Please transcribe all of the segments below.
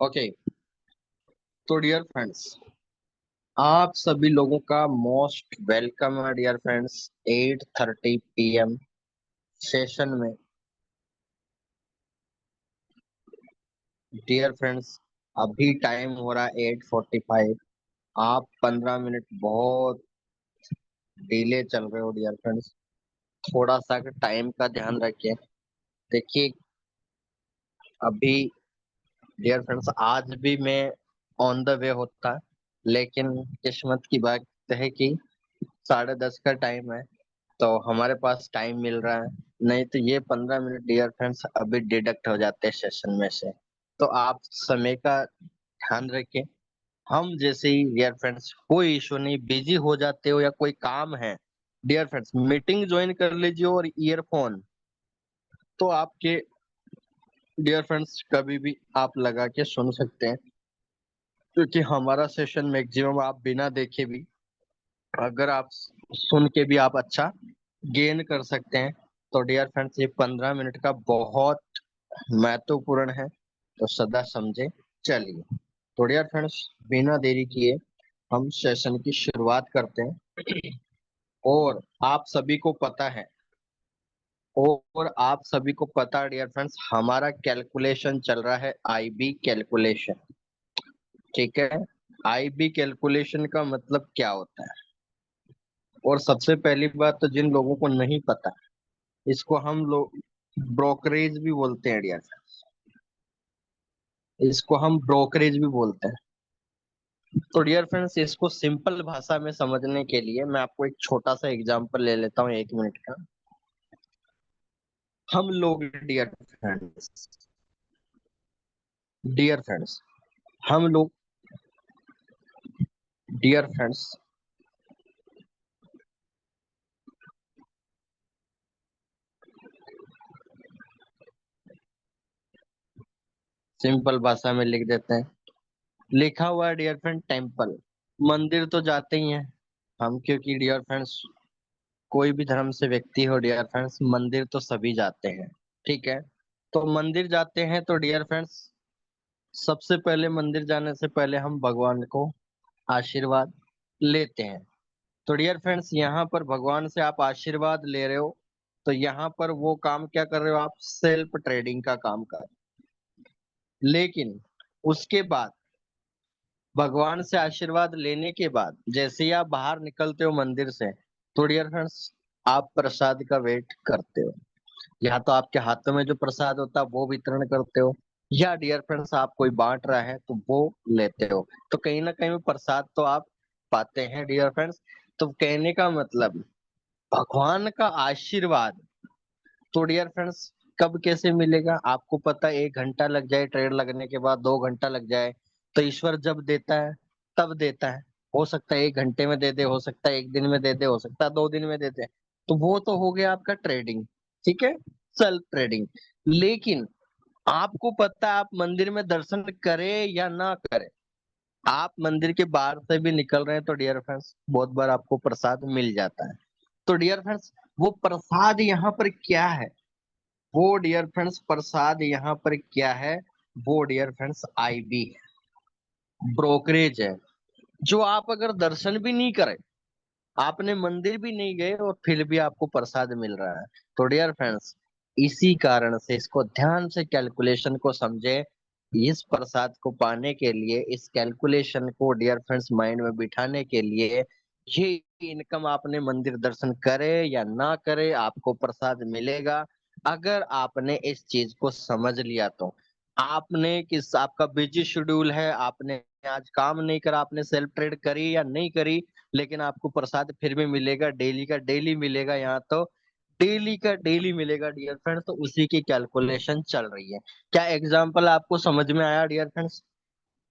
Okay. तो dear friends, आप सभी लोगों का मोस्ट वेलकम है डियर फ्रेंड्स 8:30 PM सेशन में। डियर फ्रेंड्स, अभी टाइम हो रहा है 8:45। आप 15 मिनट बहुत डिले चल रहे हो डियर फ्रेंड्स। थोड़ा सा टाइम का ध्यान रखिए। देखिए, अभी डियर फ्रेंड्स आज भी मैं ऑन द वे होता, लेकिन किस्मत की बात है कि 10:30 का टाइम है, तो हमारे पास टाइम मिल रहा है। नहीं तो ये 15 मिनट डियर फ्रेंड्स अभी डिडक्ट हो जाते हैं सेशन में से। तो आप समय का ध्यान रखें। हम जैसे ही डियर फ्रेंड्स कोई इशू नहीं, बिजी हो जाते हो या कोई काम है डियर फ्रेंड्स, मीटिंग ज्वाइन कर लीजिए और ईयरफोन तो आपके डियर फ्रेंड्स कभी भी आप लगा के सुन सकते हैं, क्योंकि हमारा सेशन मैक्सिमम आप बिना देखे भी, अगर आप सुन के भी आप अच्छा गेन कर सकते हैं। तो डियर फ्रेंड्स, ये 15 मिनट का बहुत महत्वपूर्ण है, तो सदा समझे। चलिए, तो डियर फ्रेंड्स बिना देरी किए हम सेशन की शुरुआत करते हैं। और आप सभी को पता है, और आप सभी को पता है डियर फ्रेंड्स, हमारा कैलकुलेशन चल रहा है आईबी कैलकुलेशन। ठीक है, आईबी कैलकुलेशन का मतलब क्या होता है? और सबसे पहली बात, तो जिन लोगों को नहीं पता, इसको हम लोग ब्रोकरेज भी बोलते हैं डियर फ्रेंड्स। इसको हम ब्रोकरेज भी बोलते हैं। तो डियर फ्रेंड्स, इसको सिंपल भाषा में समझने के लिए मैं आपको एक छोटा सा एग्जांपल ले लेता हूँ, 1 मिनट का। हम लोग डियर फ्रेंड्स हम लोग डियर फ्रेंड्स सिंपल भाषा में लिख देते हैं। लिखा हुआ है डियर फ्रेंड टेम्पल। मंदिर तो जाते ही हैं हम, क्योंकि डियर फ्रेंड्स कोई भी धर्म से व्यक्ति हो डियर फ्रेंड्स, मंदिर तो सभी जाते हैं। ठीक है, तो मंदिर जाते हैं तो डियर फ्रेंड्स सबसे पहले मंदिर जाने से पहले हम भगवान को आशीर्वाद लेते हैं। तो डियर फ्रेंड्स, यहाँ पर भगवान से आप आशीर्वाद ले रहे हो, तो यहाँ पर वो काम क्या कर रहे हो? आप सेल्फ ट्रेडिंग का काम कर रहे हो। लेकिन उसके बाद, भगवान से आशीर्वाद लेने के बाद जैसे ही आप बाहर निकलते हो मंदिर से, तो डियर फ्रेंड्स आप प्रसाद का वेट करते हो। या तो आपके हाथों में जो प्रसाद होता है वो वितरण करते हो, या डियर फ्रेंड्स आप कोई बांट रहा है तो वो लेते हो। तो कहीं ना कहीं प्रसाद तो आप पाते हैं डियर फ्रेंड्स। तो कहने का मतलब, भगवान का आशीर्वाद तो डियर फ्रेंड्स कब कैसे मिलेगा आपको पता है? 1 घंटा लग जाए ट्रेड लगने के बाद, 2 घंटा लग जाए, तो ईश्वर जब देता है तब देता है। हो सकता है 1 घंटे में दे दे, हो सकता है 1 दिन में दे दे, हो सकता है 2 दिन में दे दे। तो वो तो हो गया आपका ट्रेडिंग। ठीक है, सेल्फ ट्रेडिंग। लेकिन आपको पता है, आप मंदिर में दर्शन करें या ना करें, आप मंदिर के बाहर से भी निकल रहे हैं तो डियर फ्रेंड्स बहुत बार आपको प्रसाद मिल जाता है। तो डियर फ्रेंड्स वो प्रसाद यहाँ पर क्या है? वो डियर फ्रेंड्स प्रसाद यहाँ पर क्या है? वो डियर फ्रेंड्स आईबी है, ब्रोकरेज है। जो आप अगर दर्शन भी नहीं करे, आपने मंदिर भी नहीं गए, और फिर भी आपको प्रसाद मिल रहा है। तो डियर फ्रेंड्स इसी कारण से इसको ध्यान से कैलकुलेशन को समझे। इस प्रसाद को पाने के लिए, इस कैलकुलेशन को डियर फ्रेंड्स माइंड में बिठाने के लिए, ये इनकम आपने मंदिर दर्शन करे या ना करे आपको प्रसाद मिलेगा। अगर आपने इस चीज को समझ लिया तो। आपने किस आपका बिजी शेड्यूल है, आपने आज काम नहीं करा, आपने सेल्फ ट्रेड करी या नहीं करी, लेकिन आपको प्रसाद फिर भी मिलेगा, डेली का डेली मिलेगा। यहाँ तो डेली का डेली मिलेगा डियर फ्रेंड्स। तो उसी की कैलकुलेशन चल रही है। क्या एग्जाम्पल आपको समझ में आया डियर फ्रेंड्स?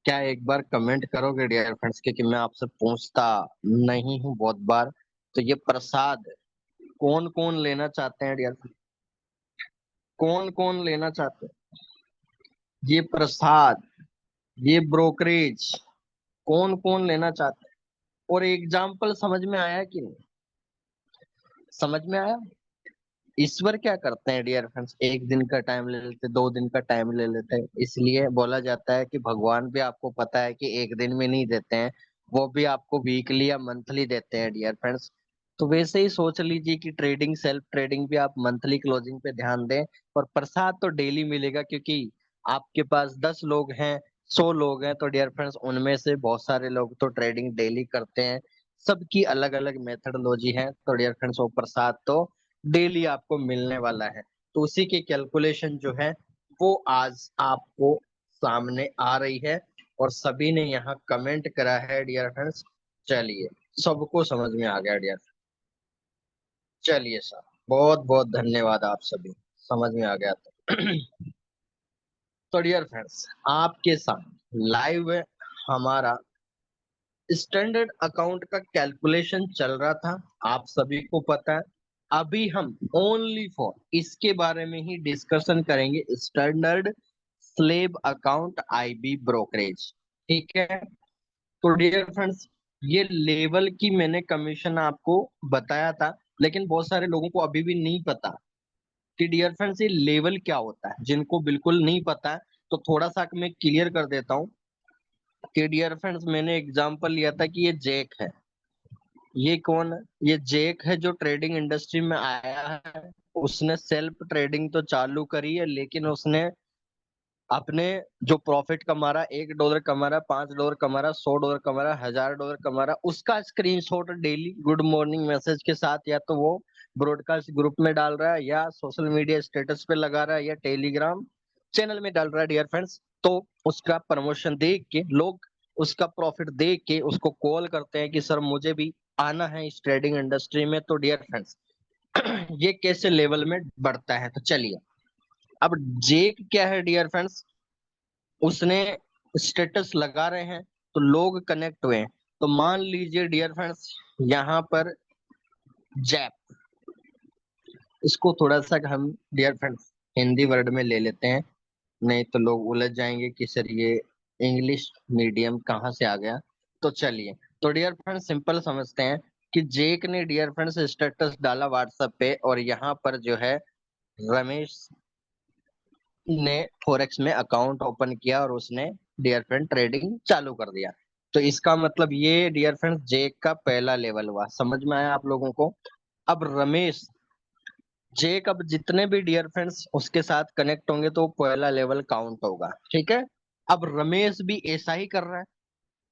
क्या एक बार कमेंट करोगे डियर फ्रेंड्स, क्योंकि मैं आपसे पूछता नहीं हूँ बहुत बार। तो ये प्रसाद कौन कौन लेना चाहते हैं डियर फ्रेंड्स? कौन कौन लेना चाहते हैं ये प्रसाद, ये ब्रोकरेज? कौन कौन लेना चाहते हैं? और एग्जाम्पल समझ में आया कि नहीं? समझ में आया? ईश्वर क्या करते हैं डियर फ्रेंड्स, एक दिन का टाइम ले लेते, 2 दिन का टाइम ले लेते हैं। इसलिए बोला जाता है कि भगवान भी आपको पता है कि एक दिन में नहीं देते हैं, वो भी आपको वीकली या मंथली देते हैं डियर फ्रेंड्स। तो वैसे ही सोच लीजिए कि ट्रेडिंग, सेल्फ ट्रेडिंग भी आप मंथली क्लोजिंग पे ध्यान दें। और प्रसाद तो डेली मिलेगा, क्योंकि आपके पास 10 लोग हैं, 100 लोग हैं, तो डियर फ्रेंड्स उनमें से बहुत सारे लोग तो ट्रेडिंग डेली करते हैं। सबकी अलग अलग मेथडोलॉजी है, तो डियर फ्रेंड्स वो प्रसाद तो डेली आपको मिलने वाला है। तो उसी की कैलकुलेशन जो है वो आज आपको सामने आ रही है, और सभी ने यहाँ कमेंट करा है डियर फ्रेंड्स। चलिए, सबको समझ में आ गया डियर। चलिए सर, बहुत बहुत धन्यवाद, आप सभी समझ में आ गया तो। तो डियर फ्रेंड्स, आपके साथ लाइव हमारा स्टैंडर्ड अकाउंट का कैलकुलेशन चल रहा था। आप सभी को पता है, अभी हम ओनली फॉर इसके बारे में ही डिस्कशन करेंगे, standard slab account IB brokerage. ठीक है। तो डियर फ्रेंड्स, ये लेवल की मैंने कमीशन आपको बताया था, लेकिन बहुत सारे लोगों को अभी भी नहीं पता कि डियर फ्रेंड्स ये लेवल क्या होता है। जिनको बिल्कुल नहीं पता है, तो थोड़ा सा मैं क्लियर कर देता हूँ कि डियर फ्रेंड्स, मैंने एग्जांपल लिया था कि ये जैक है। ये कौन है? ये जैक है, जो ट्रेडिंग इंडस्ट्री में आया है। उसने सेल्फ ट्रेडिंग तो चालू करी है, लेकिन उसने अपने जो प्रॉफिट कमा रहा, $1 कमा रहा, $5 कमा रहा, $100 कमा रहा, $1000 कमा रहा, उसका screenshot daily good morning message के साथ या तो वो ब्रॉडकास्ट ग्रुप में डाल रहा है, या सोशल मीडिया स्टेटस पे लगा रहा है, या टेलीग्राम चैनल में डाल रहा है डियर फ्रेंड्स। तो उसका प्रमोशन देख के लोग, उसका प्रॉफिट देख के उसको कॉल करते हैं कि सर मुझे भी आना है इस ट्रेडिंग इंडस्ट्री में। तो डियर फ्रेंड्स, ये कैसे लेवल में बढ़ता है, तो चलिए। अब जेक क्या है डियर फ्रेंड्स, उसने स्टेटस लगा रहे हैं तो लोग कनेक्ट हुए हैं। तो मान लीजिए डियर फ्रेंड्स, यहाँ पर जैप, इसको थोड़ा सा हम डियर फ्रेंड्स हिंदी वर्ड में ले लेते हैं, नहीं तो लोग उलझ जाएंगे कि सर ये इंग्लिश मीडियम कहाँ से आ गया। तो चलिए, तो डियर फ्रेंड्स सिंपल समझते हैं कि जेक ने डियर फ्रेंड्स स्टेटस डाला व्हाट्सएप पे, और यहाँ पर जो है रमेश ने फॉरेक्स में अकाउंट ओपन किया, और उसने डियर फ्रेंड ट्रेडिंग चालू कर दिया। तो इसका मतलब ये डियर फ्रेंड्स जेक का पहला लेवल हुआ। समझ में आया आप लोगों को? अब रमेश, जेक अब जितने भी डियर फ्रेंड्स उसके साथ कनेक्ट होंगे तो पहला लेवल काउंट होगा। ठीक है। अब रमेश भी ऐसा ही कर रहा है,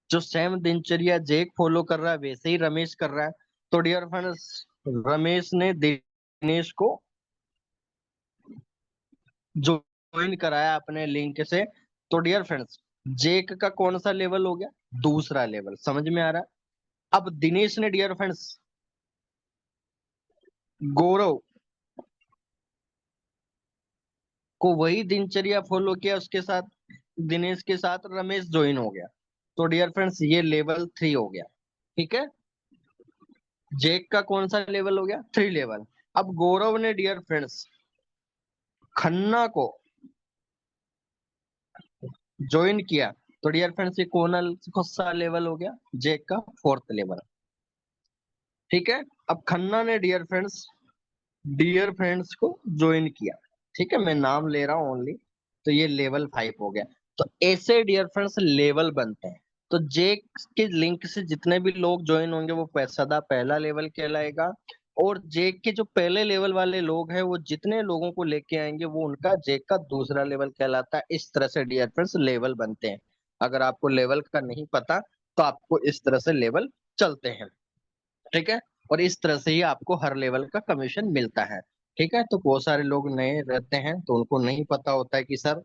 जो सेम दिनचर्या जेक फॉलो कर रहा है वैसे ही रमेश कर रहा है। तो डियर फ्रेंड्स, रमेश ने दिनेश को ज्वाइन कराया अपने लिंक से। तो डियर फ्रेंड्स, जेक का कौन सा लेवल हो गया? दूसरा लेवल। समझ में आ रहा है? अब दिनेश ने डियर फ्रेंड्स गौरव को वही दिनचर्या फॉलो किया, उसके साथ दिनेश के साथ रमेश ज्वाइन हो गया। तो डियर फ्रेंड्स, ये लेवल 3 हो गया। ठीक है। जेक का कौन सा लेवल हो गया? 3 लेवल। अब गौरव ने डियर फ्रेंड्स खन्ना को ज्वाइन किया, तो डियर फ्रेंड्स ये कौन सा लेवल हो गया? जेक का 4th लेवल। ठीक है। अब खन्ना ने डियर फ्रेंड्स को ज्वाइन किया। ठीक है, मैं नाम ले रहा हूँ ओनली। तो ये लेवल 5 हो गया। तो ऐसे डियर फ्रेंड्स लेवल बनते हैं। तो जेक के लिंक से जितने भी लोग ज्वाइन होंगे वो सदा पहला लेवल कहलाएगा। और जेक के जो पहले लेवल वाले लोग हैं, वो जितने लोगों को लेके आएंगे वो उनका जेक का दूसरा लेवल कहलाता है। इस तरह से डियर फ्रेंड्स लेवल बनते हैं। अगर आपको लेवल का नहीं पता, तो आपको इस तरह से लेवल चलते हैं। ठीक है। और इस तरह से ही आपको हर लेवल का कमीशन मिलता है। ठीक है। तो बहुत सारे लोग नए रहते हैं, तो उनको नहीं पता होता है कि सर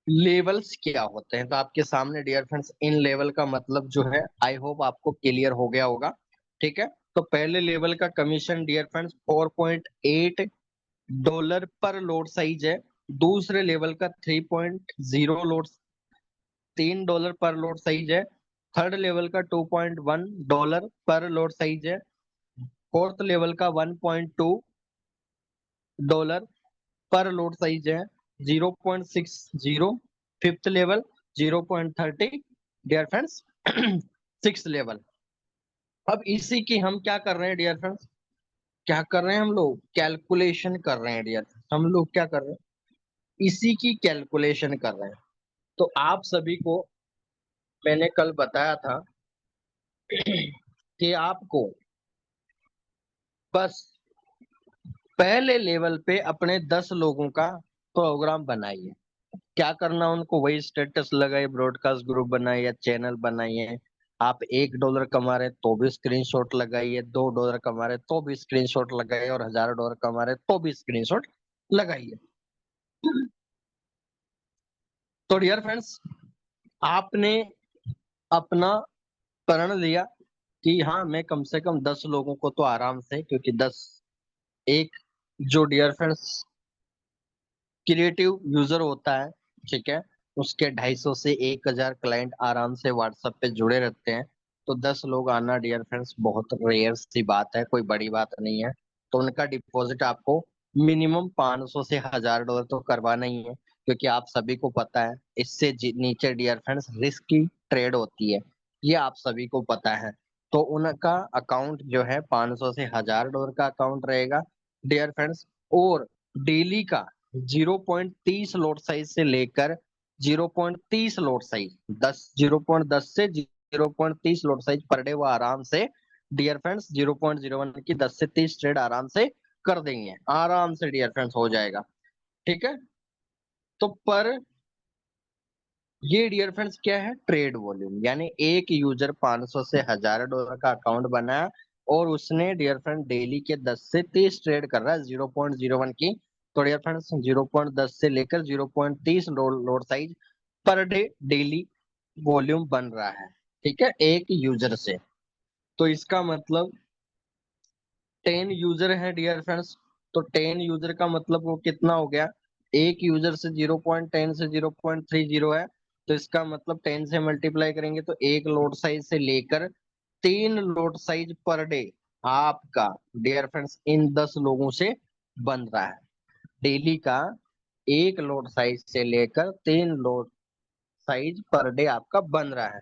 लेवल्स क्या होते हैं। तो आपके सामने डियर फ्रेंड्स इन लेवल का मतलब जो है, आई होप आपको क्लियर हो गया होगा। ठीक है। तो पहले लेवल का कमीशन डियर फ्रेंड्स $4.8 पर लोड साइज है। दूसरे लेवल का 3.0 लोड, $3 पर लोड साइज है। थर्ड लेवल का $2.1 पर लोड साइज है। फोर्थ लेवल का $1.2 पर लोड साइज है। 0.60। Fifth level 0.30 dear friends. Six level. अब इसी की हम क्या कर रहे हैं डियर फ्रेंड्स, क्या कर रहे हैं हम लोग? कैलकुलेशन कर रहे हैं डियर। हम लोग क्या कर रहे हैं? इसी की कैलकुलेशन कर रहे हैं। तो आप सभी को मैंने कल बताया था कि आपको बस पहले लेवल पे अपने 10 लोगों का प्रोग्राम बनाइए। क्या करना उनको? वही स्टेटस लगाइए, ब्रॉडकास्ट ग्रुप बनाइए या चैनल बनाइए। आप $1 कमा रहे तो भी स्क्रीनशॉट लगाइए, $2 कमा रहे तो भी स्क्रीनशॉट लगाइए, और $1000 कमा रहे तो भी स्क्रीनशॉट लगाइए। तो डियर फ्रेंड्स, आपने अपना प्रण लिया कि हाँ मैं कम से कम 10 लोगों को तो आराम से, क्योंकि 10 एक जो डियर फ्रेंड्स क्रिएटिव यूजर होता है, ठीक है, उसके 250 से 1000 क्लाइंट आराम से व्हाट्सएप पे जुड़े रहते हैं। तो 10 लोग आना डियर फ्रेंड्स बहुत रेयर सी बात है, कोई बड़ी बात नहीं है। तो उनका डिपॉजिट आपको मिनिमम 500 से $1000 तो करवाना ही है, क्योंकि आप सभी को पता है इससे नीचे डियर फ्रेंड्स रिस्क की ट्रेड होती है, ये आप सभी को पता है। तो उनका अकाउंट जो है 500 से $1000 का अकाउंट रहेगा डियर फ्रेंड्स। और डेली का 0.30 लोट साइज से लेकर 0.30 लोट साइज 0.10 से 0.30 लोट साइज पर डे वो आराम से डियर फ्रेंड्स 0.01 की 10 से 30 ट्रेड आराम से कर देंगे, आराम से डियर फ्रेंड्स हो जाएगा। ठीक है। तो पर ये डियर फ्रेंड्स क्या है? ट्रेड वॉल्यूम, यानी एक यूजर 500 से $1000 का अकाउंट बनाया और उसने डियर फ्रेंड डेली के 10 से 30 ट्रेड कर रहा है 0.01 की। तो डियर फ्रेंड्स 0.10 से लेकर 0.30 lot size per day daily volume बन रहा है, ठीक है, एक यूजर से। तो इसका मतलब 10 यूजर है डियर फ्रेंड्स। तो 10 यूजर का मतलब वो कितना हो गया? एक यूजर से 0.10 से 0.30 है। तो इसका मतलब 10 से मल्टीप्लाई करेंगे तो एक लोड साइज से लेकर 3 लोड साइज पर डे आपका डियर फ्रेंड्स इन 10 लोगों से बन रहा है। डेली का एक लोड साइज से लेकर 3 लोड साइज पर डे आपका बन रहा है।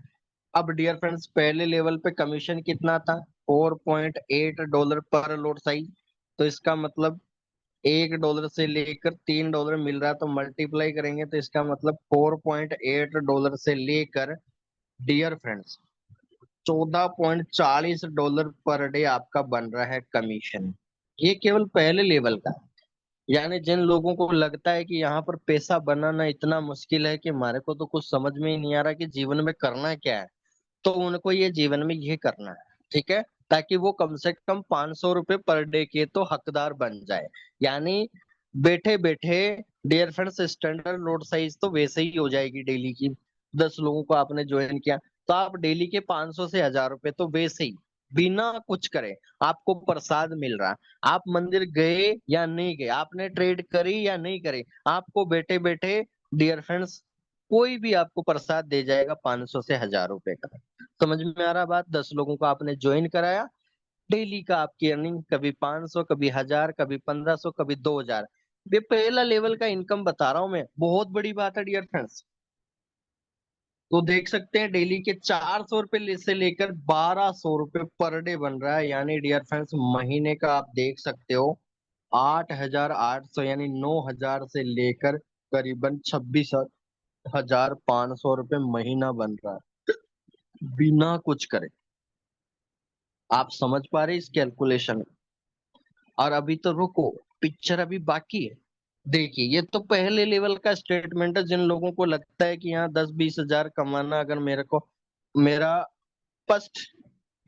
अब डियर फ्रेंड्स पहले लेवल पे कमीशन कितना था? $4.8 पर लोड साइज। तो इसका मतलब $1 से लेकर $3 मिल रहा है, तो मल्टीप्लाई करेंगे तो इसका मतलब $4.8 से लेकर डियर फ्रेंड्स $14.40 पर डे आपका बन रहा है कमीशन। ये केवल पहले लेवल का। यानी जिन लोगों को लगता है कि यहाँ पर पैसा बनाना इतना मुश्किल है कि हमारे को तो कुछ समझ में ही नहीं आ रहा कि जीवन में करना क्या है, तो उनको ये जीवन में ये करना है, ठीक है, ताकि वो कम से कम ₹500 पर डे के तो हकदार बन जाए। यानी बैठे बैठे dear friends standard lot size तो वैसे ही हो जाएगी डेली की। 10 लोगों को आपने ज्वाइन किया तो आप डेली के 500 से $1000 तो वैसे ही बिना कुछ करे आपको प्रसाद मिल रहा। आप मंदिर गए या नहीं गए, आपने ट्रेड करी या नहीं करी, आपको बैठे बैठे डियर फ्रेंड्स कोई भी आपको प्रसाद दे जाएगा 500 से $1000 का। समझ में आ रहा बात? 10 लोगों को आपने ज्वाइन कराया, डेली का आपकी अर्निंग कभी 500, कभी 1000, कभी 1500, कभी 2000। ये पहला लेवल का इनकम बता रहा हूं मैं, बहुत बड़ी बात है डियर फ्रेंड्स। तो देख सकते हैं डेली के ₹400 से लेकर ₹1200 पर डे बन रहा है। यानी डियर फ्रेंड्स महीने का आप देख सकते हो 8800, यानी 9000 से लेकर करीबन 26,500 रुपये महीना बन रहा है बिना कुछ करे। आप समझ पा रहे इस कैलकुलेशन? और अभी तो रुको, पिक्चर अभी बाकी है। देखिए ये तो पहले लेवल का स्टेटमेंट है। जिन लोगों को लगता है कि यहाँ 10-20 हजार कमाना अगर मेरे को, मेरा फर्स्ट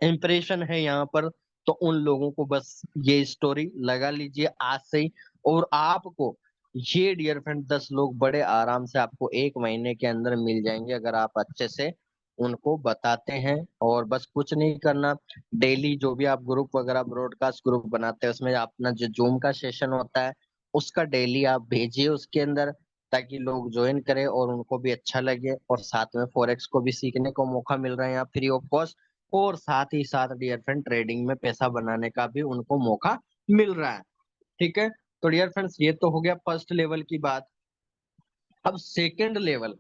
इम्प्रेशन है यहाँ पर, तो उन लोगों को बस ये स्टोरी लगा लीजिए आज से ही। और आपको ये डियर फ्रेंड 10 लोग बड़े आराम से आपको एक महीने के अंदर मिल जाएंगे, अगर आप अच्छे से उनको बताते हैं। और बस कुछ नहीं करना, डेली जो भी आप ग्रुप वगैरह ब्रॉडकास्ट ग्रुप बनाते हैं उसमें अपना जो जूम का सेशन होता है उसका डेली आप भेजिए उसके अंदर, ताकि लोग ज्वाइन करें और उनको भी अच्छा लगे, और साथ में फॉरेक्स को भी सीखने को मौका मिल रहा है यहाँ फ्री ऑफ कॉस्ट। और साथ ही साथ डियर फ्रेंड ट्रेडिंग में पैसा बनाने का भी उनको मौका मिल रहा है। ठीक है। तो डियर फ्रेंड्स ये तो हो गया फर्स्ट लेवल की बात। अब सेकंड लेवल।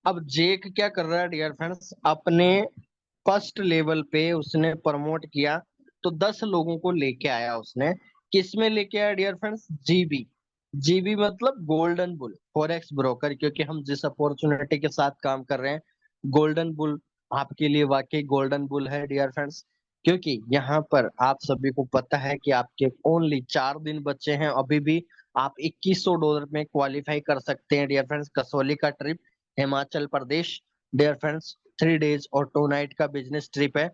अब जेक क्या कर रहा है डियर फ्रेंड्स? अपने फर्स्ट लेवल पे उसने प्रमोट किया तो 10 लोगों को लेके आया उसने। किस में लेके आया डियर फ्रेंड्स? जीबी। जीबी मतलब गोल्डन बुल फॉरेक्स ब्रोकर, क्योंकि हम जिस अपॉर्चुनिटी के साथ काम कर रहे हैं, गोल्डन बुल आपके लिए वाकई गोल्डन बुल है डियर फ्रेंड्स। क्योंकि यहाँ पर आप सभी को पता है कि आपके ओनली 4 दिन बचे हैं अभी भी। आप $2100 में क्वालिफाई कर सकते हैं डियर फ्रेंड्स। कसौली का trip, Himachal Pradesh dear friends, 3 days और 2 नाइट का बिजनेस ट्रिप है।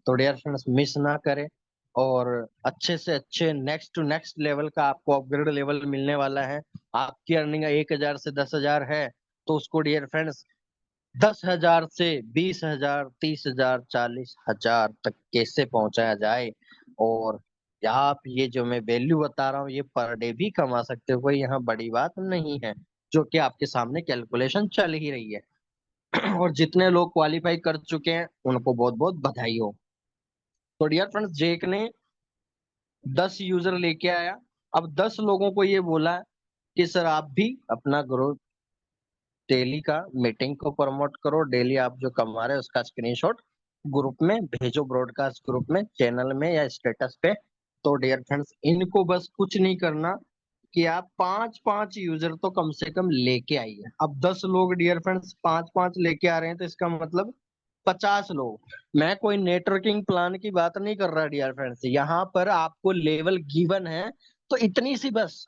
तो डियर फ्रेंड्स मिस ना करें, और अच्छे से अच्छे नेक्स्ट टू नेक्स्ट लेवल का आपको अपग्रेड लेवल मिलने वाला है। आपकी अर्निंग 1000 से 10,000 है, तो उसको डियर फ्रेंड्स 10,000 से 20,000, 30,000, 40,000 तक कैसे पहुंचाया जाए। और आप ये जो मैं वैल्यू बता रहा हूँ, ये पर डे भी कमा सकते हो, कोई यहाँ बड़ी बात नहीं है, जो कि आपके सामने कैलकुलेशन चल ही रही है। और जितने लोग क्वालिफाई कर चुके हैं उनको बहुत बहुत बधाई हो। तो डियर फ्रेंड्स, जेक ने 10 यूजर लेके आया। अब 10 लोगों को ये बोला कि सर आप भी अपना ग्रोथ डेली का मीटिंग को प्रमोट करो, डेली आप जो कमा रहे हो उसका स्क्रीनशॉट ग्रुप में भेजो, ब्रॉडकास्ट ग्रुप में, चैनल में या स्टेटस पे। तो डियर फ्रेंड्स, इनको बस कुछ नहीं करना कि आप 5-5 यूजर तो कम से कम लेके आइए। अब 10 लोग डियर फ्रेंड्स 5-5 लेके आ रहे हैं, तो इसका मतलब 50 लोग। मैं कोई नेटवर्किंग प्लान की बात नहीं कर रहा डियर फ्रेंड्स, यहाँ पर आपको लेवल गिवन है, तो इतनी सी बस।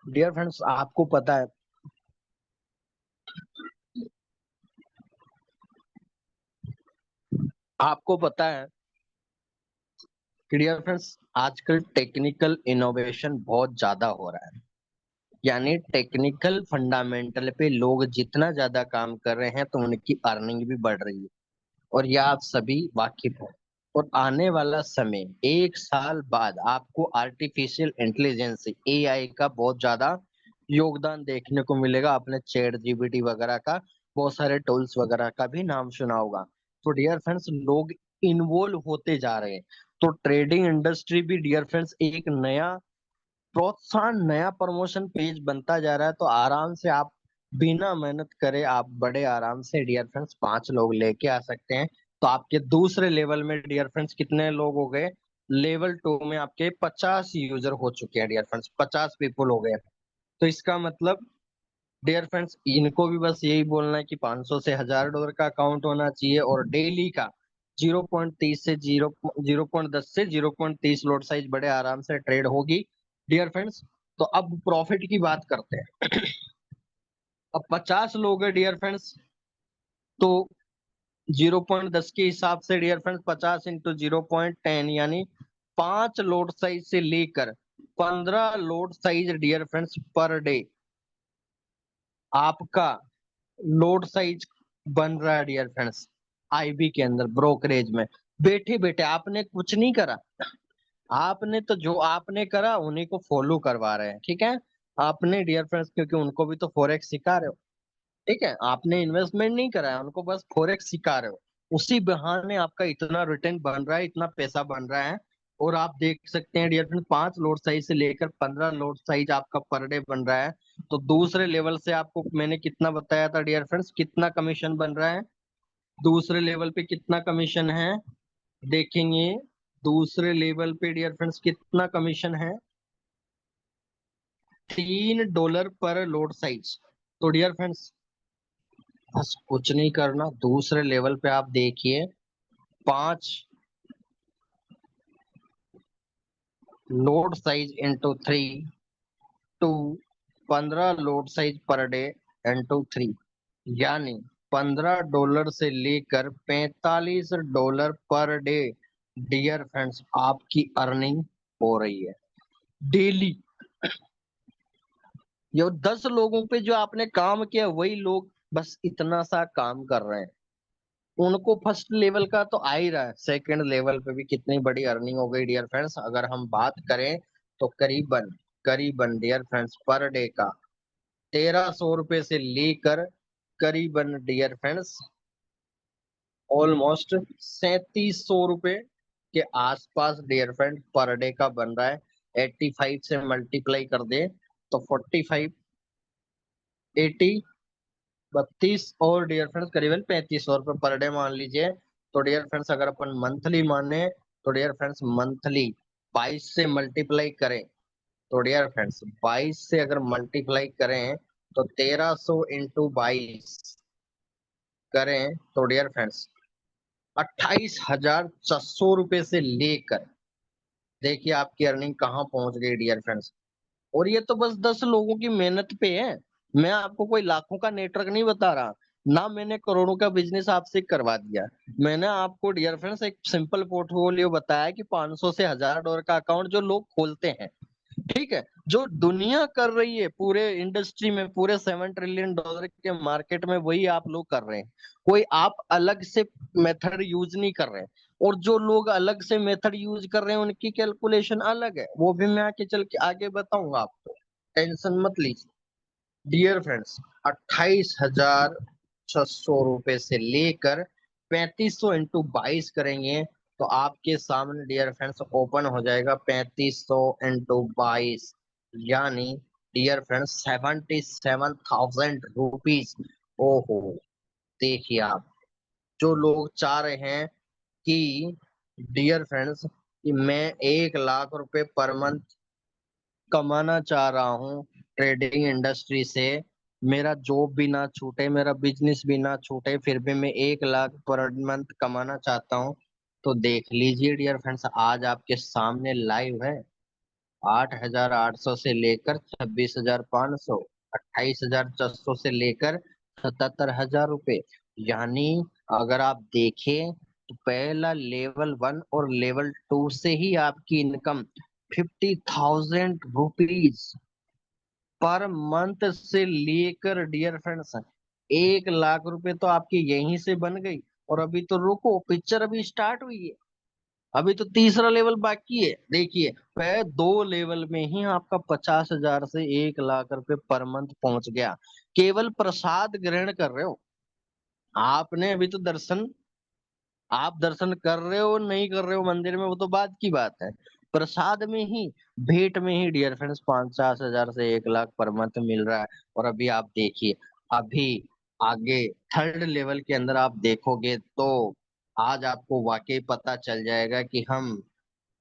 डियर फ्रेंड्स, आपको पता है, आपको पता है कि डियर फ्रेंड्स आजकल टेक्निकल इनोवेशन बहुत ज्यादा हो रहा है। यानी टेक्निकल फंडामेंटल पे लोग जितना ज्यादा काम कर रहे हैं, तो उनकी अर्निंग भी बढ़ रही है। और ये आप सभी वाकिफ हो। और आने वाला समय 1 साल बाद आपको आर्टिफिशियल इंटेलिजेंस एआई का बहुत ज्यादा योगदान देखने को मिलेगा। आपने चैट जीपीटी वगैरह का, बहुत सारे टूल्स वगैरह का भी नाम सुना होगा। तो डियर फ्रेंड्स, लोग इन्वॉल्व होते जा रहे हैं। तो ट्रेडिंग इंडस्ट्री भी डियर फ्रेंड्स एक नया प्रोत्साहन, नया प्रमोशन पेज बनता जा रहा है। तो आराम से आप बिना मेहनत करे आप बड़े आराम से डियर फ्रेंड्स 5 लोग लेके आ सकते हैं। तो आपके दूसरे लेवल में डियर फ्रेंड्स कितने लोग हो गए? लेवल 2 में आपके 50 यूजर हो चुके हैं डियर फ्रेंड्स, 50 पीपुल हो गए। तो इसका मतलब डियर फ्रेंड्स, इनको भी बस यही बोलना है कि 500 से $1000 का अकाउंट होना चाहिए, और डेली का 0.30 से 0.10 से 0.30 लॉट साइज बड़े आराम से ट्रेड होगी डियर फ्रेंड्स। तो अब प्रॉफिट की बात करते हैं। अब 50 लोग हैं डियर फ्रेंड्स, तो 0.10 के हिसाब से डियर फ्रेंड्स 50 इंटू 0.10, यानी 5 लोड साइज से लेकर 15 lot size dear friends per day आपका लोड साइज बन रहा है डियर फ्रेंड्स। आईबी के अंदर ब्रोकरेज में बैठे बैठे आपने कुछ नहीं करा। आपने तो जो आपने करा उन्हीं को फॉलो करवा रहे हैं, ठीक है। आपने डियर फ्रेंड्स, क्योंकि उनको भी तो फॉरेक्स सिखा रहे हो, ठीक है। आपने इन्वेस्टमेंट नहीं करा है, उनको बस फॉरेक्स सिखा रहे हो। उसी बहाने आपका इतना रिटर्न बन रहा है, इतना पैसा बन रहा है। और आप देख सकते हैं डियर फ्रेंड, 5 लोड साइज से लेकर 15 लोड साइज आपका पर डे बन रहा है। तो दूसरे लेवल से आपको मैंने कितना बताया था डियर फ्रेंड्स, कितना कमीशन बन रहा है? दूसरे लेवल पे कितना कमीशन है देखेंगे। दूसरे लेवल पे डियर फ्रेंड्स कितना कमीशन है? $3 पर लोड साइज। तो डियर फ्रेंड्स बस कुछ नहीं करना, दूसरे लेवल पे आप देखिए, 5 lot size into 3 to 15 lot size per day into 3, यानी $15 से लेकर $45 पर डे डियर फ्रेंड्स आपकी अर्निंग हो रही है डेली। ये 10 लोगों पे जो आपने काम किया, वही लोग बस इतना सा काम कर रहे हैं। उनको फर्स्ट लेवल का तो आ ही रहा है, सेकंड लेवल पे भी कितनी बड़ी अर्निंग हो गई डियर फ्रेंड्स। अगर हम बात करें तो करीबन करीबन डियर फ्रेंड्स पर डे का 1300 रुपए से लेकर करीबन डियर फ्रेंड्स ऑलमोस्ट 3700 रुपए के आसपास डियर फ्रेंड पर डे का बन रहा है। 85 से मल्टीप्लाई कर दे तो 45, 80, 32 और डियर फ्रेंड्स करीबन 3500 रुपए पर डे मान लीजिए। तो डियर फ्रेंड्स अगर अपन मंथली माने तो डियर फ्रेंड्स मंथली 22 से मल्टीप्लाई करें, तो डियर फ्रेंड्स 22 से अगर मल्टीप्लाई करें तो 1300 इंटू 22 करें तो डियर फ्रेंड्स 28,400 रुपए से लेकर देखिए आपकी अर्निंग कहाँ पहुंच गई डियर फ्रेंड्स। और ये तो बस 10 लोगों की मेहनत पे है। मैं आपको कोई लाखों का नेटवर्क नहीं बता रहा, ना मैंने करोड़ों का बिजनेस आपसे करवा दिया। मैंने आपको डियर फ्रेंड्स एक सिंपल पोर्टफोलियो बताया कि 500 से $1000 का अकाउंट जो लोग खोलते हैं, ठीक है, जो दुनिया कर रही है पूरे इंडस्ट्री में, पूरे $7 ट्रिलियन के मार्केट में, वही आप लोग कर रहे हैं। कोई आप अलग से मेथड यूज नहीं कर रहे हैं। और जो लोग अलग से मेथड यूज कर रहे हैं उनकी कैलकुलेशन अलग है, वो भी मैं आगे चल के आगे बताऊंगा आपको, टेंशन मत लीजिए डियर फ्रेंड्स। 28,600 रुपए से लेकर 3500 इंटू 22 करेंगे तो आपके सामने डियर फ्रेंड्स ओपन हो जाएगा 3500 इंटू 22, यानी डियर फ्रेंड्स 77,000 रुपीज। ओहो, देखिए आप, जो लोग चाह रहे हैं कि डियर फ्रेंड्स कि मैं 1 लाख रुपए पर मंथ कमाना चाह रहा हूँ ट्रेडिंग इंडस्ट्री से, मेरा जॉब भी ना छूटे, मेरा बिजनेस भी ना छूटे, फिर भी मैं 1 लाख पर मंथ कमाना चाहता हूँ, तो देख लीजिए डियर फ्रेंड्स, आज आपके सामने लाइव है। 8,800 से लेकर 26,500, 28,400 से लेकर 77,000 रुपए, यानी अगर आप देखें तो पहला लेवल 1 और लेवल 2 से ही आपकी इनकम 50,000 रुपीज पर मंथ से लेकर डियर फ्रेंड्स 1 लाख रुपए तो आपकी यहीं से बन गई। और अभी तो रुको, पिक्चर अभी स्टार्ट हुई है, अभी तो तीसरा लेवल बाकी है। देखिए, पहले 2 लेवल में ही आपका 50,000 से 1 लाख रुपए पर मंथ पहुंच गया। केवल प्रसाद ग्रहण कर रहे हो आपने, अभी तो दर्शन, आप दर्शन कर रहे हो नहीं कर रहे हो मंदिर में वो तो बात की बात है। प्रसाद में ही, भेंट में ही डियर फ्रेंड्स 50,000 से 1 लाख पर मंथ मिल रहा है। और अभी आप देखिए, अभी आगे थर्ड लेवल के अंदर आप देखोगे तो आज आपको वाकई पता चल जाएगा कि हम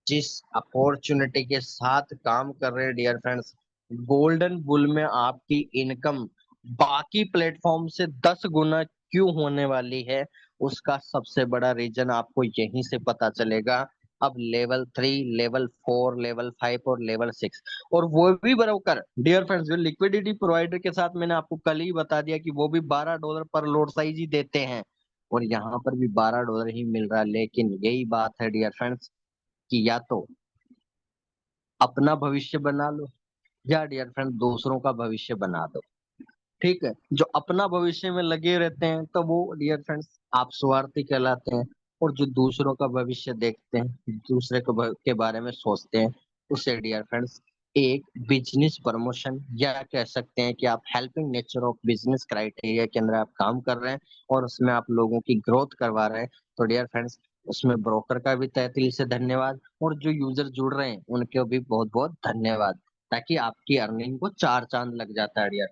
जिस अपॉर्चुनिटी के साथ काम कर रहे हैं डियर फ्रेंड्स, गोल्डन बुल में आपकी इनकम बाकी प्लेटफॉर्म से 10 गुना क्यों होने वाली है, उसका सबसे बड़ा रीजन आपको यहीं से पता चलेगा। अब लेवल 3, लेवल 4, लेवल 5 और लेवल 6, और वो भी बराबर डियर फ्रेंड्स, जो लिक्विडिटी प्रोवाइडर के साथ मैंने आपको कल ही बता दिया कि वो भी $12 पर लोड साइज ही देते हैं, और यहाँ पर भी $12 ही मिल रहा है। लेकिन यही बात है डियर फ्रेंड्स कि या तो अपना भविष्य बना लो या डियर फ्रेंड दूसरों का भविष्य बना दो। ठीक है, जो अपना भविष्य में लगे रहते हैं तो वो डियर फ्रेंड्स आप स्वार्थी कहलाते हैं, और जो दूसरों का भविष्य देखते हैं, दूसरे के बारे में सोचते हैं, उसे डियर फ्रेंड्स एक बिजनेस प्रमोशन, या कह सकते हैं कि आप helping nature of business criteria के अंदर आप काम कर रहे हैं और उसमें आप लोगों की ग्रोथ करवा रहे हैं, तो डियर फ्रेंड्स उसमें ब्रोकर का भी तहे दिल से धन्यवाद, और जो यूजर जुड़ रहे हैं उनके भी बहुत बहुत धन्यवाद, ताकि आपकी अर्निंग को 4 चांद लग जाता है डियर।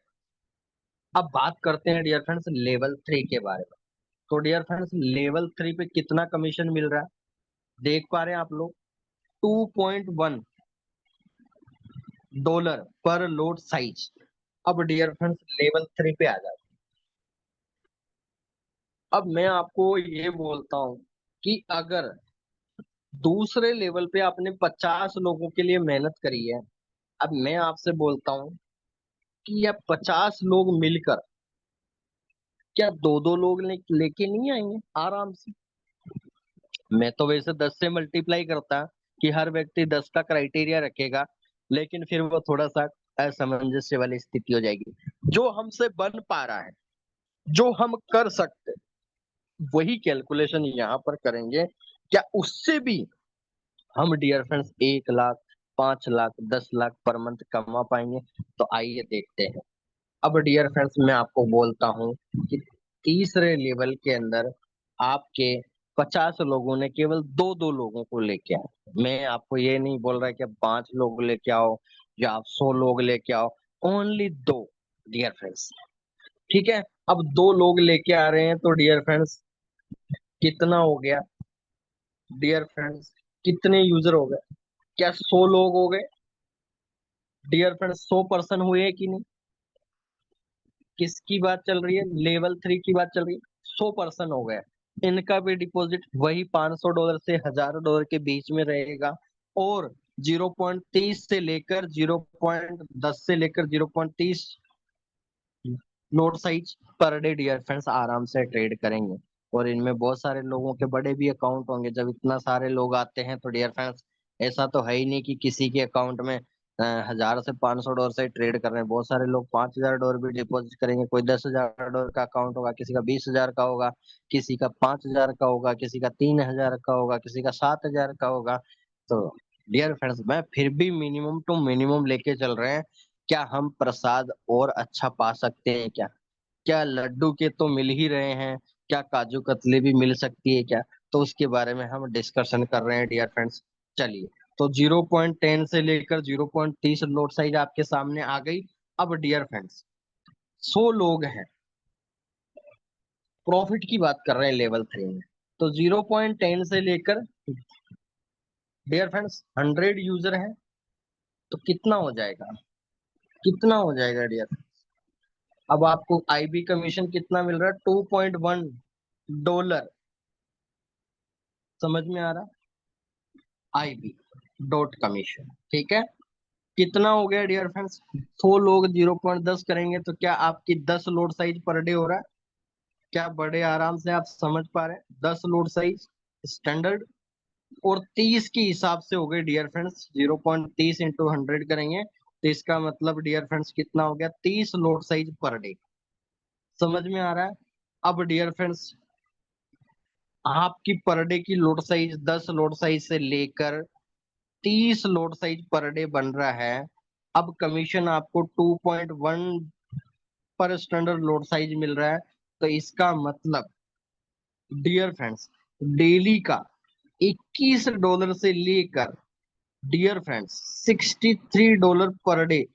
अब बात करते हैं डियर फ्रेंड्स लेवल 3 के बारे में। तो डियर फ्रेंड्स लेवल 3 पे कितना कमीशन मिल रहा है, देख पा रहे हैं आप लोग, $2.1 पर लोड साइज। अब डियर फ्रेंड्स लेवल 3 पे आ जाए, अब मैं आपको ये बोलता हूँ कि अगर दूसरे लेवल पे आपने 50 लोगों के लिए मेहनत करी है, अब मैं आपसे बोलता हूँ कि यह 50 लोग मिलकर क्या 2-2 लोग लेके नहीं आएंगे आराम से। मैं तो वैसे 10 से मल्टीप्लाई करता कि हर व्यक्ति 10 का क्राइटेरिया रखेगा, लेकिन फिर वो थोड़ा सा असमंजस्य वाली स्थिति हो जाएगी। जो हमसे बन पा रहा है, जो हम कर सकते, वही कैलकुलेशन यहाँ पर करेंगे। क्या उससे भी हम dear friends 1 lakh, 5 lakh, 10 lakh per month कमा पाएंगे? तो आइए देखते हैं। अब डियर फ्रेंड्स मैं आपको बोलता हूँ कि तीसरे लेवल के अंदर आपके 50 लोगों ने केवल 2-2 लोगों को लेके आए। मैं आपको ये नहीं बोल रहा कि आप 5 लोग लेके आओ या आप 100 लोग लेके आओ, ओनली 2 डियर फ्रेंड्स। ठीक है, अब 2 लोग लेके आ रहे हैं तो डियर फ्रेंड्स कितना हो गया डियर फ्रेंड्स? कितने यूजर हो गए? क्या 100 लोग हो गए डियर फ्रेंड्स? 100 पर्सन हुए कि नहीं? किसकी बात चल रही है? लेवल 3 की बात चल रही है। 100 पर्सन हो गए। इनका भी डिपॉजिट वही $500 से $1000 के बीच में रहेगा। और 0.30 से लेकर 0.10 से लेकर 0.30 lot size per day dear friends आराम से ट्रेड करेंगे। और इनमें बहुत सारे लोगों के बड़े भी अकाउंट होंगे। जब इतना सारे लोग आते हैं तो डियर फ्रेंड्स ऐसा तो है ही नहीं कि किसी के अकाउंट में 1000 से $500 से ट्रेड कर रहे हैं। बहुत सारे लोग $5000 भी डिपॉजिट करेंगे। कोई $10,000 का अकाउंट होगा, किसी का 20,000 का होगा, किसी का 5,000 का होगा, किसी का 3,000 का होगा, किसी का 7,000 का होगा। तो डियर फ्रेंड्स मैं फिर भी मिनिमम टू मिनिमम लेके चल रहे हैं। क्या हम प्रसाद और अच्छा पा सकते हैं क्या? क्या लड्डू के तो मिल ही रहे हैं, क्या काजू कतली भी मिल सकती है क्या? तो उसके बारे में हम डिस्कशन कर रहे हैं डियर फ्रेंड्स। चलिए, तो 0.10 से लेकर 0.30 लोट साइज आपके सामने आ गई। अब डियर फ्रेंड्स 100 लोग हैं, प्रॉफिट की बात कर रहे हैं लेवल 3 में। तो 0.10 से लेकर डियर फ्रेंड्स 100 यूजर हैं, तो कितना हो जाएगा? कितना हो जाएगा डियर? अब आपको आईबी कमीशन कितना मिल रहा है? $2.1। समझ में आ रहा? आईबी डॉट कमीशन, ठीक है। कितना हो गया डियर फ्रेंड्स? 100 लोग 0.10 करेंगे तो क्या आपकी 10 लोड साइज पर डे हो रहा है? क्या बड़े आराम से आप समझ पा रहे हैं? 10 लोड साइज स्टैंडर्ड। और 30 के हिसाब से हो गए डियर फ्रेंड्स। 0.30 इंटू 100 करेंगे तो इसका मतलब डियर फ्रेंड्स कितना हो गया? 30 लोड साइज पर डे। समझ में आ रहा है? अब डियर फ्रेंड्स आपकी पर डे की लोड साइज 10 लोड साइज से लेकर 30 लोड साइज पर डे बन रहा है। अब कमीशन आपको 2.1 पर स्टैंडर्ड लोड साइज मिल रहा है। तो इसका मतलब डियर फ्रेंड्स डेली का $21 से लेकर डियर फ्रेंड्स $63 पर डे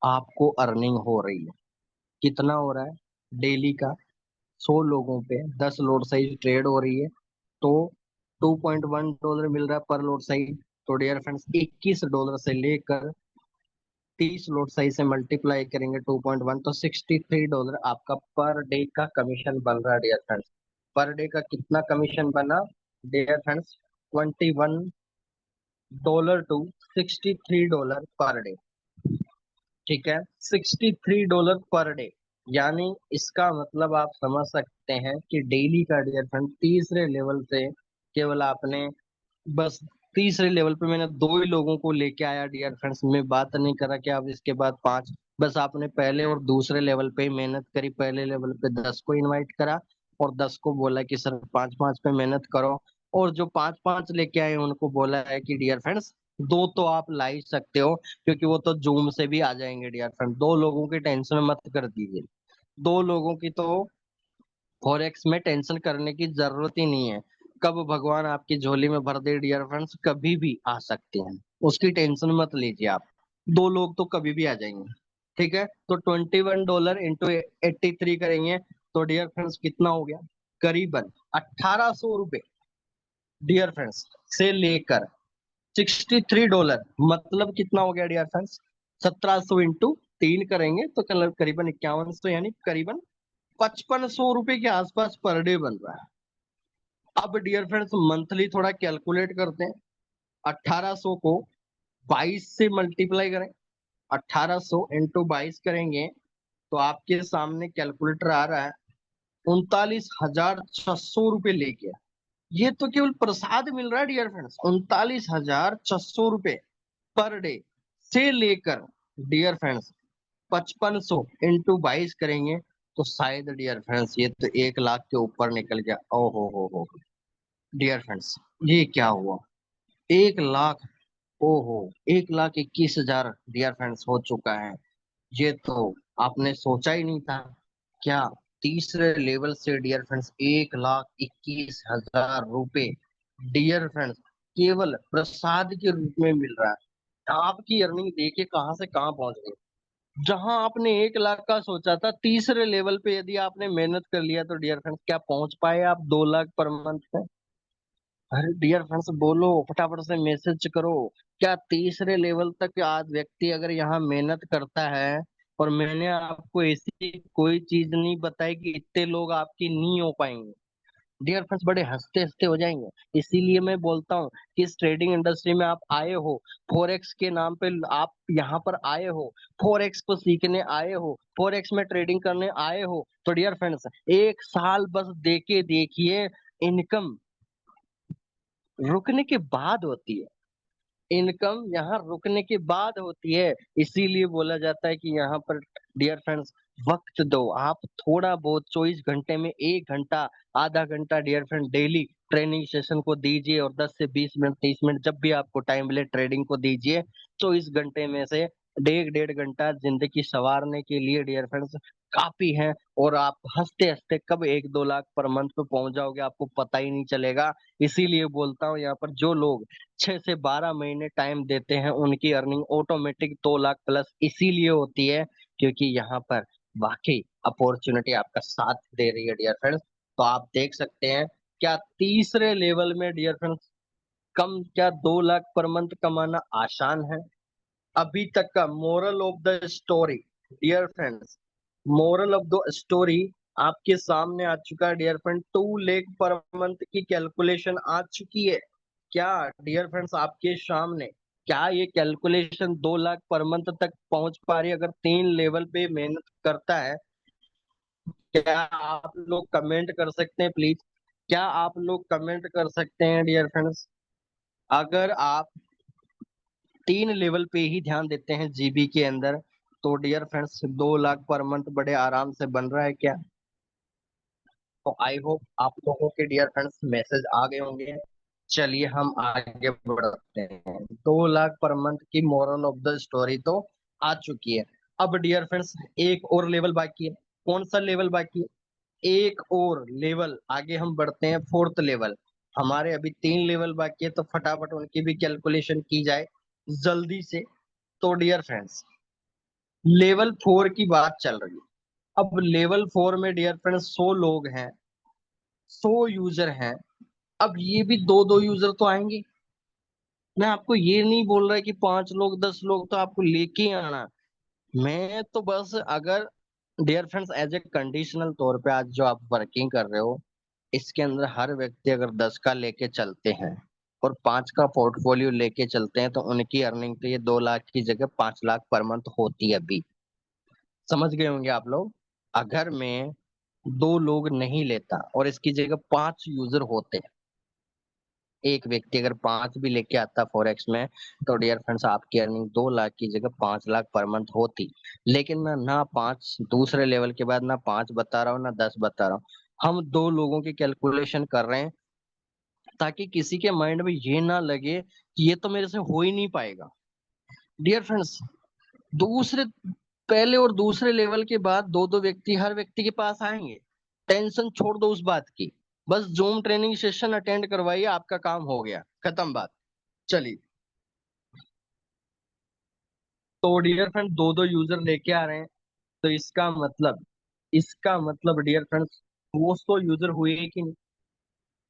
आपको अर्निंग हो रही है। कितना हो रहा है डेली का? 100 लोगों पे 10 लोड साइज ट्रेड हो रही है, तो $2.1 मिल रहा है पर लोड साइज। तो डियर फ्रेंड्स $21 से लेकर 30 लोड साइज से मल्टीप्लाई करेंगे 2.1, तो $63 आपका पर डे का कमीशन बन रहा है डियर फ्रेंड्स। पर डे का कितना कमीशन बना dear friends? $21 to $63 per day, ठीक है। $63 पर डे, यानी इसका मतलब आप समझ सकते हैं कि डेली का डियर फ्रेंड तीसरे लेवल से केवल आपने बस तीसरे लेवल पे मैंने 2 ही लोगों को लेके आया डियर फ्रेंड्स। मैं बात नहीं करा कि आप इसके बाद 5। बस आपने पहले और दूसरे लेवल पे ही मेहनत करी। पहले लेवल पे 10 को इनवाइट करा और 10 को बोला कि सर 5-5 पे मेहनत करो। और जो 5-5 लेके आए उनको बोला है कि डियर फ्रेंड्स 2 तो आप ला ही सकते हो, क्योंकि वो तो जूम से भी आ जाएंगे डियर फ्रेंड। 2 लोगों की टेंशन मत कर दीजिए। 2 लोगों की तो फॉरेक्स में टेंशन करने की जरूरत ही नहीं है। कब भगवान आपकी झोली में भर दे डियर फ्रेंड्स, कभी भी आ सकते हैं। उसकी टेंशन मत लीजिए आप। 2 लोग तो कभी भी आ जाएंगे, ठीक है। तो $21 इंटू 83 करेंगे तो डियर फ्रेंड्स कितना हो गया? करीबन $1,800 डियर फ्रेंड्स से लेकर $63। मतलब कितना हो गया डियर फ्रेंड्स? 1700 इंटू 3 करेंगे तो करीबन 5100, यानी करीबन $5500 के आसपास पर डे बन रहा है। अब डियर फ्रेंड्स मंथली थोड़ा कैलकुलेट करते हैं। 1800 को 22 से मल्टीप्लाई करें। 1800 इंटू 22 करेंगे तो आपके सामने कैलकुलेटर आ रहा है 39,600 लेके। ये तो केवल प्रसाद मिल रहा है डियर फ्रेंड्स। 39,600 पर डे से लेकर डियर फ्रेंड्स 5500 इंटू 22 करेंगे तो शायद डियर फ्रेंड्स ये तो 1 लाख के ऊपर निकल गया। ओ हो डियर फ्रेंड्स, ये क्या हुआ? 1 लाख, ओहो, 1,21,000 डियर फ्रेंड्स हो चुका है। ये तो आपने सोचा ही नहीं था। क्या तीसरे लेवल से डियर फ्रेंड्स 1,21,000 डियर फ्रेंड्स केवल प्रसाद के रूप में मिल रहा है। आपकी अर्निंग देखिए कहाँ से कहाँ पहुंच गई। जहां आपने 1 लाख का सोचा था, तीसरे लेवल पे यदि आपने मेहनत कर लिया तो डियर फ्रेंड्स क्या पहुंच पाए आप 2 लाख पर मंथ पे? अरे डियर फ्रेंड्स बोलो, फटाफट से मैसेज करो। क्या तीसरे लेवल तक आज व्यक्ति अगर यहाँ मेहनत करता है, और मैंने आपको ऐसी कोई चीज नहीं बताई कि इतने लोग आपकी नहीं हो पाएंगे, डियर फ्रेंड्स बड़े हंसते हंसते हो जाएंगे। इसीलिए मैं बोलता हूँ कि इस ट्रेडिंग इंडस्ट्री में आप आए हो, फोरेक्स के नाम पे आप यहाँ पर आए हो, फोरेक्स को सीखने आए हो, फोरेक्स में ट्रेडिंग करने आए हो, तो डियर फ्रेंड्स 1 साल बस देके देखिए, इनकम रुकने के बाद होती है। इनकम यहाँ रुकने के बाद होती है। इसीलिए बोला जाता है कि यहाँ पर डियर फ्रेंड्स वक्त दो। आप थोड़ा बहुत 24 घंटे में 1 घंटा, आधा घंटा dear friend daily training session को दीजिए, और 10 से 20 मिनट 30 मिनट जब भी आपको टाइम मिले ट्रेडिंग को दीजिए। 24 घंटे में से डेढ़ डेढ़ घंटा जिंदगी संवारने के लिए डियर फ्रेंड्स काफी है। और आप हंसते हंसते कब 1-2 लाख पर मंथ पे पहुंच जाओगे आपको पता ही नहीं चलेगा। इसीलिए बोलता हूँ यहाँ पर जो लोग 6 से 12 महीने टाइम देते हैं, उनकी अर्निंग ऑटोमेटिक 2 लाख प्लस इसीलिए होती है क्योंकि यहाँ पर वाकई अपॉर्चुनिटी आपका साथ दे रही है डियर फ्रेंड्स। तो आप देख सकते हैं, क्या तीसरे लेवल में डियर फ्रेंड्स कम क्या 2 लाख पर मंथ कमाना आसान है? अभी तक का moral of the story dear friends, moral of the story आपके सामने आ चुका है dear friend. 2 lakh per month की कैलकुलेशन आ चुकी है। क्या डियर फ्रेंड्स आपके सामने, क्या ये कैलकुलेशन 2 लाख पर मंथ तक पहुंच पा रही है अगर 3 लेवल पे मेहनत करता है? क्या आप लोग कमेंट कर सकते हैं प्लीज? क्या आप लोग कमेंट कर सकते हैं डियर फ्रेंड्स? अगर आप 3 लेवल पे ही ध्यान देते हैं जीबी के अंदर, तो dear friends 2 lakh per month बड़े आराम से बन रहा है क्या? तो आई होप आप लोगों के डियर फ्रेंड्स मैसेज आ गए होंगे। चलिए हम आगे बढ़ते हैं। 2 लाख पर मंथ की मोरल ऑफ द स्टोरी तो आ चुकी है। अब डियर फ्रेंड्स एक और लेवल बाकी है। कौन सा लेवल बाकी है? एक और लेवल आगे हम बढ़ते हैं, 4th लेवल। हमारे अभी 3 लेवल बाकी है, तो फटाफट उनकी भी कैलकुलेशन की जाए जल्दी से। तो डियर फ्रेंड्स लेवल 4 की बात चल रही है। अब लेवल 4 में डियर फ्रेंड्स 100 लोग हैं, 100 यूजर हैं। अब ये भी दो दो यूजर तो आएंगे। मैं आपको ये नहीं बोल रहा कि 5 लोग 10 लोग तो आपको लेके ही आना। मैं तो बस अगर dear friends as a conditional तौर पे आज जो आप वर्किंग कर रहे हो, इसके अंदर हर व्यक्ति अगर 10 का लेके चलते हैं और 5 का पोर्टफोलियो लेके चलते हैं, तो उनकी अर्निंग तो ये 2 लाख की जगह 5 लाख पर मंथ होती है अभी। समझ गए होंगे आप लोग। अगर मैं 2 लोग नहीं लेता और इसकी जगह 5 यूजर होते, एक व्यक्ति अगर 5 भी लेके आता फॉरेक्स में, तो डियर फ्रेंड्स आपकी अर्निंग 2 लाख की जगह 5 लाख पर मंथ होती। लेकिन मैं ना 5 दूसरे लेवल के बाद ना 5 बता रहा हूँ ना 10 बता रहा हूँ। हम 2 लोगों की कैलकुलेशन कर रहे हैं ताकि किसी के माइंड में ये ना लगे कि ये तो मेरे से हो ही नहीं पाएगा। डियर फ्रेंड्स दूसरे पहले और दूसरे लेवल के बाद दो दो व्यक्ति हर व्यक्ति के पास आएंगे। टेंशन छोड़ दो उस बात की। बस जूम ट्रेनिंग सेशन अटेंड करवाइए, आपका काम हो गया, खत्म बात। चलिए, तो डियर फ्रेंड दो दो यूजर लेके आ रहे हैं, तो इसका मतलब डियर फ्रेंड्स 200 यूजर हुए कि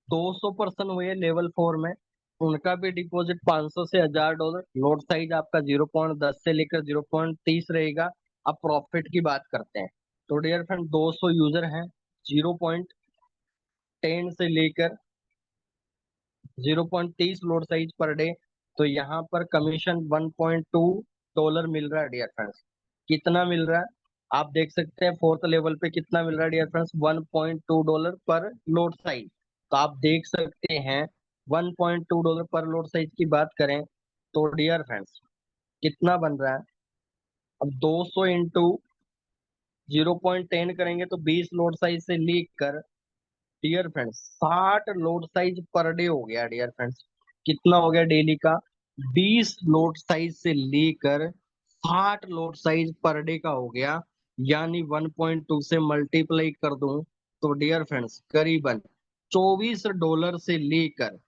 200 पर्सन हुए लेवल 4 में। उनका भी डिपॉजिट 500 से $1000। लॉट साइज आपका 0.10 से लेकर 0.30 रहेगा। अब प्रॉफिट की बात करते हैं। तो डियर फ्रेंड 200 यूजर हैं, 0.10 से लेकर 0.30 लोड साइज पर डे। तो यहाँ पर कमीशन $1.2 मिल रहा है डियर फ्रेंड्स। कितना मिल रहा है? आप देख सकते हैं 4th लेवल पे कितना मिल रहा है dear friends, $1.2 per lot size. तो आप देख सकते हैं $1.2 पर लोड साइज की बात करें तो डियर फ्रेंड्स कितना बन रहा है? अब 200 इंटू 0.10 करेंगे तो 20 लोड साइज से लेकर dear friends 60 lot size per day हो गया डियर फ्रेंड्स। कितना हो गया डेली का? 20 लोड साइज से लेकर 60 लोड साइज पर डे का हो गया। यानी 1.2 से मल्टीप्लाई कर दूं तो डियर फ्रेंड्स करीबन $24 से लेकर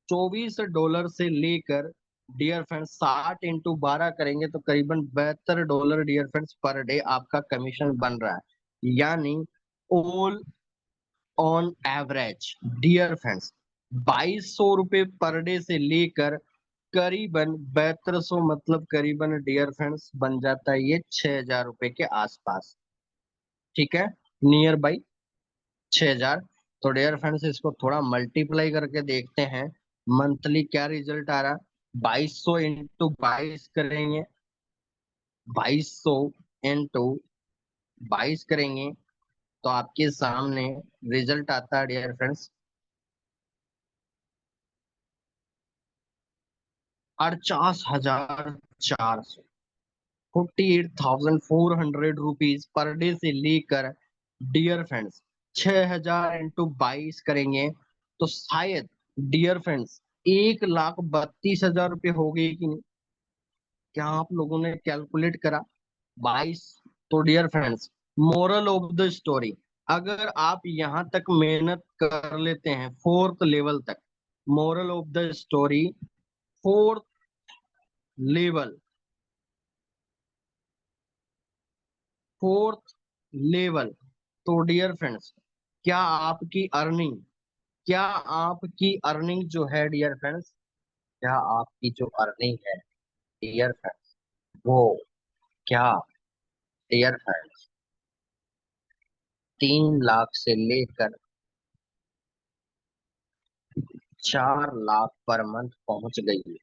$24 से लेकर डियर फ्रेंड्स 60 × 12 करेंगे तो करीबन $72 डियर फ्रेंड्स पर डे आपका कमीशन बन रहा है। यानी all on average dear friends 2200 रुपये पर डे से लेकर करीबन 7200 मतलब करीबन डियर फ्रेंड्स बन जाता है ये 6000 रुपये के आसपास। ठीक है, नियर बाई 6000। तो डियर फ्रेंड्स इसको थोड़ा मल्टीप्लाई करके देखते हैं मंथली क्या रिजल्ट आ रहा। 2200 × 22 करेंगे, 2200 × 22 करेंगे तो आपके सामने रिजल्ट आता है dear friends 48,400, 48,400 rupees per day से लेकर डियर फ्रेंड्स 6000 × 22 करेंगे तो शायद डियर फ्रेंड्स 1,32,000 रुपये हो गई कि नहीं। क्या आप लोगों ने कैलकुलेट करा? 22। तो dear friends moral of the story, अगर आप यहाँ तक मेहनत कर लेते हैं फोर्थ लेवल तक, moral of the story fourth level, fourth level, तो डियर फ्रेंड्स क्या आपकी अर्निंग, क्या आपकी अर्निंग जो है डियर फ्रेंड्स, क्या आपकी जो अर्निंग है डियर फ्रेंड्स वो क्या डियर फ्रेंड्स 3 लाख से लेकर 4 लाख पर मंथ पहुंच गई है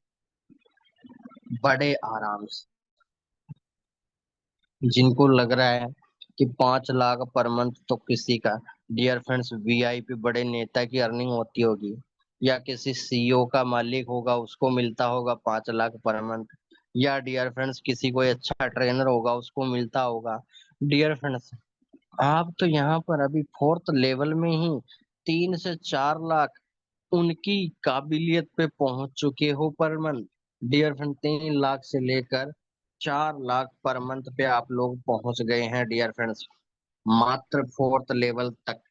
बड़े आराम से। जिनको लग रहा है कि 5 लाख पर मंथ तो किसी का डियर फ्रेंड्स वीआईपी बड़े नेता की अर्निंग होती होगी, या किसी सीईओ का मालिक होगा उसको मिलता होगा 5 लाख पर मंथ, या डियर फ्रेंड्स किसी कोई अच्छा ट्रेनर होगा उसको मिलता होगा। डियर फ्रेंड्स आप तो यहाँ पर अभी फोर्थ लेवल में ही 3 से 4 लाख उनकी काबिलियत पे पहुंच चुके हो per month. Dear friend 3 lakh से लेकर 4 लाख पर मंथ पे आप लोग पहुंच गए हैं डियर फ्रेंड्स, मात्र फोर्थ लेवल तक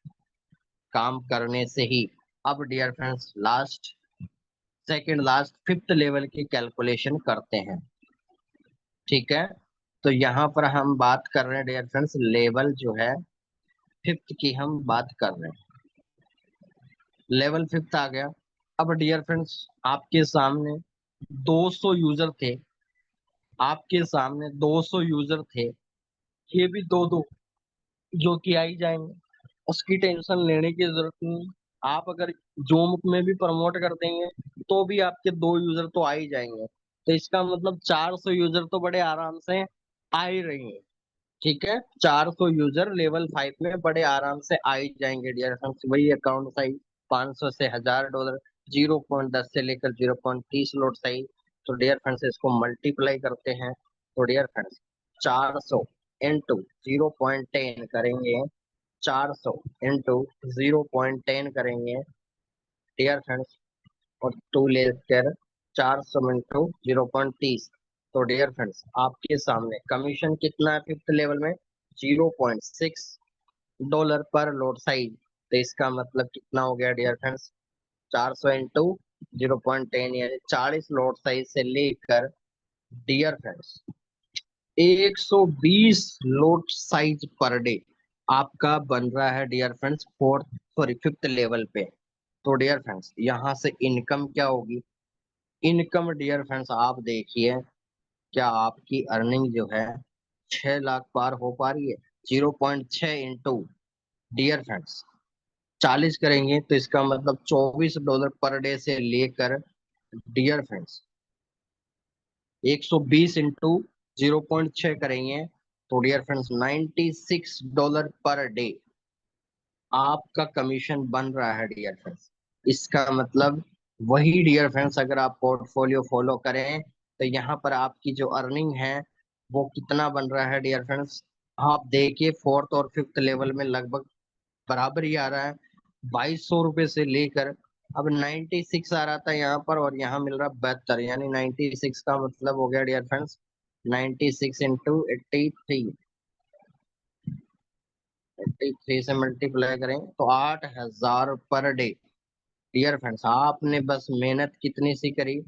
काम करने से ही। अब dear friends last, second last, fifth level की कैलकुलेशन करते हैं। ठीक है, तो यहाँ पर हम बात कर रहे हैं डियर फ्रेंड्स लेवल जो है फिफ्थ की हम बात कर रहे हैं। लेवल फिफ्थ आ गया। अब डियर फ्रेंड्स आपके सामने 200 यूजर थे, आपके सामने 200 यूजर थे, ये भी दो दो जो कि आ ही जाएंगे, उसकी टेंशन लेने की जरूरत नहीं। आप अगर जूम में भी प्रमोट कर देंगे तो भी आपके 2 यूजर तो आ ही जाएंगे, तो इसका मतलब 400 यूजर तो बड़े आराम से आ ही रही हैं। ठीक है, 400 यूजर लेवल 5 में बड़े आराम से आ ही जाएंगे डियर फ्रेंड्स। वही अकाउंट साइज 500 से $1000, 0.10 से लेकर 0.30 लोड साइज। तो डियर फ्रेंड्स इसको मल्टीप्लाई करते हैं तो डियर फ्रेंड्स 400 × 0.10 करेंगे, 400 × 0.10 करेंगे डियर फ्रेंड्स, और 2 लेकर 400 × 0.30। तो डियर फ्रेंड्स आपके सामने कमीशन कितना है फिफ्थ लेवल में, $0.6 पर लोड साइज। तो इसका मतलब कितना हो गया डियर फ्रेंड्स, 400 × 0.10 यानी 40 लोड साइज से लेकर dear friends 120 lot size per day आपका बन रहा है dear friends fourth, sorry fifth level पे। तो डियर फ्रेंड्स यहाँ से इनकम क्या होगी, इनकम डियर फ्रेंड्स आप देखिए क्या आपकी अर्निंग जो है 6 लाख पार हो पा रही है। 0.6 इंटू डियर फ्रेंड्स 40 करेंगे तो इसका मतलब $24 पर डे से लेकर डियर फ्रेंड्स 120 इंटू 0.6 करेंगे तो डियर फ्रेंड्स $96 पर डे आपका कमीशन बन रहा है डियर फ्रेंड्स। इसका मतलब वही डियर फ्रेंड्स अगर आप पोर्टफोलियो फॉलो करें तो यहाँ पर आपकी जो अर्निंग है वो कितना बन रहा है डियर फ्रेंड्स, आप देखिए फोर्थ और फिफ्थ लेवल में लगभग बराबर ही आ रहा है। 2200 रुपये से लेकर अब 96 आ रहा था यहाँ पर और यहाँ मिल रहा 72, यानी 96 का मतलब हो गया डियर फ्रेंड्स 96 × 83, 83 से मल्टीप्लाई करें तो 8000 पर डे। डियर फ्रेंड्स आपने बस मेहनत कितनी सी करी,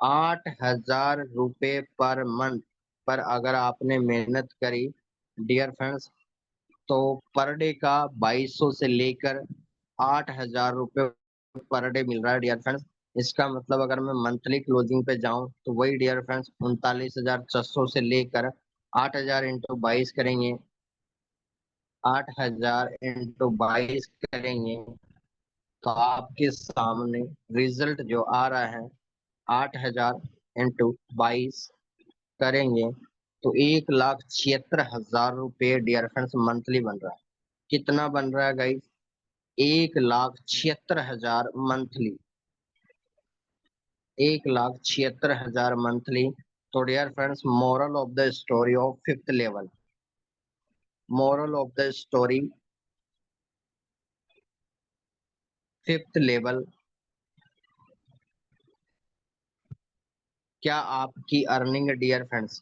8,000 रुपये पर मंथ पर अगर आपने मेहनत करी डियर फ्रेंड्स, तो पर डे का 2200 से लेकर 8,000 रुपये पर डे मिल रहा है डियर फ्रेंड्स। इसका मतलब अगर मैं मंथली क्लोजिंग पे जाऊं तो वही डियर फ्रेंड्स 39,600 से लेकर 8,000 इंटू 22 करेंगे, 8,000 इंटू 22 करेंगे तो आपके सामने रिजल्ट जो आ रहा है 8,000 इंटू 22 करेंगे तो 1,76,000 रुपये डियर फ्रेंड्स मंथली बन रहा है। कितना बन रहा है गाइस? 1,76,000 monthly, 1,76,000 monthly. तो dear friends, moral of the story of fifth level, moral of the story fifth level, क्या आपकी अर्निंग डियर फ्रेंड्स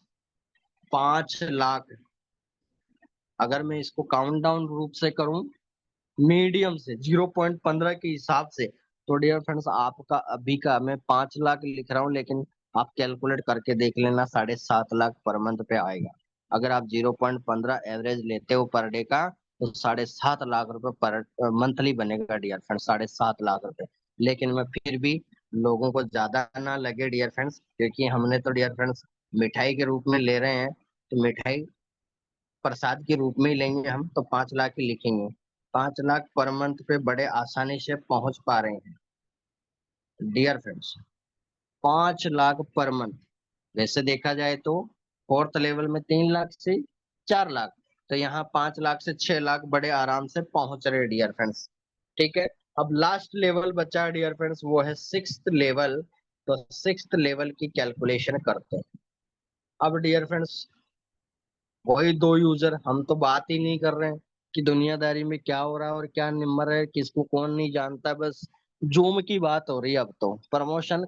5 लाख, अगर मैं इसको काउंट डाउन रूप से करूं मीडियम से 0.15 के हिसाब से, तो डियर फ्रेंड्स आपका अभी का मैं 5 लाख लिख रहा हूँ, लेकिन आप कैलकुलेट करके देख लेना 7.5 लाख पर मंथ पे आएगा। अगर आप 0.15 एवरेज लेते हो पर डे का तो 7.5 लाख रुपए पर मंथली बनेगा डियर फ्रेंड्स, 7.5 लाख रुपए। लेकिन मैं फिर भी लोगों को ज्यादा ना लगे डियर फ्रेंड्स, क्योंकि हमने तो डियर फ्रेंड्स मिठाई के रूप में ले रहे हैं, तो मिठाई प्रसाद के रूप में ही लेंगे हम, तो 5 लाख ही लिखेंगे। 5 लाख पर मंथ पे बड़े आसानी से पहुंच पा रहे हैं dear friends, 5 lakh per month. वैसे देखा जाए तो फोर्थ लेवल में 3 लाख से 4 लाख, तो यहाँ 5 लाख से 6 लाख बड़े आराम से पहुंच रहे डियर फ्रेंड्स। ठीक है, अब लास्ट लेवल बचा डियर फ्रेंड्स, वो है सिक्स्थ लेवल। तो सिक्स्थ लेवल की कैलकुलेशन करते हैं। अब डियर फ्रेंड्स वही दो यूजर, हम तो बात ही नहीं कर रहे हैं कि दुनियादारी में क्या हो रहा है और क्या निम्र है, किसको कौन नहीं जानता, बस जूम की बात हो रही है। अब तो प्रमोशन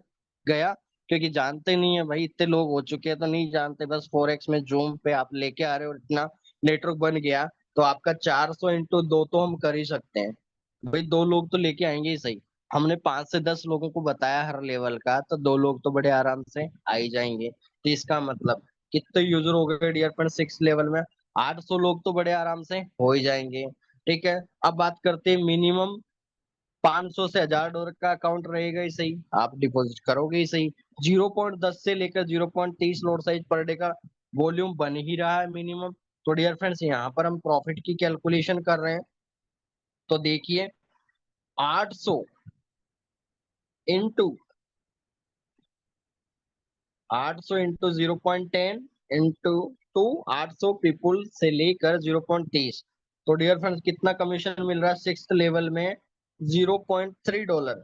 गया, क्योंकि जानते नहीं है भाई, इतने लोग हो चुके हैं तो नहीं जानते। बस फोरेक्स में जूम पे आप लेके आ रहे हो, इतना नेटवर्क बन गया तो आपका 400 इंटू 2 तो हम कर ही सकते हैं। भाई 2 लोग तो लेके आएंगे ही सही। हमने 5 से 10 लोगों को बताया हर लेवल का, तो 2 लोग तो बड़े आराम से आ ही जाएंगे। तो इसका मतलब कितने यूजर हो गए डियर फ्रेंड सिक्स लेवल में? 800 लोग तो बड़े आराम से हो ही जाएंगे। ठीक है, अब बात करते हैं मिनिमम 500 से $1,000 का अकाउंट रहेगा ही सही, आप डिपॉजिट करोगे ही सही। 0.10 से लेकर 0.30 लोड साइज पर डे का वॉल्यूम बन ही रहा है मिनिमम। तो डियर फ्रेंड्स यहाँ पर हम प्रॉफिट की कैलकुलेशन कर रहे हैं, तो देखिए 800 इंटू 0.10 इंटू टू 800 पीपुल से लेकर 0.30, तो डियर फ्रेंड्स कितना कमीशन मिल रहा है सिक्स लेवल में? $0.3।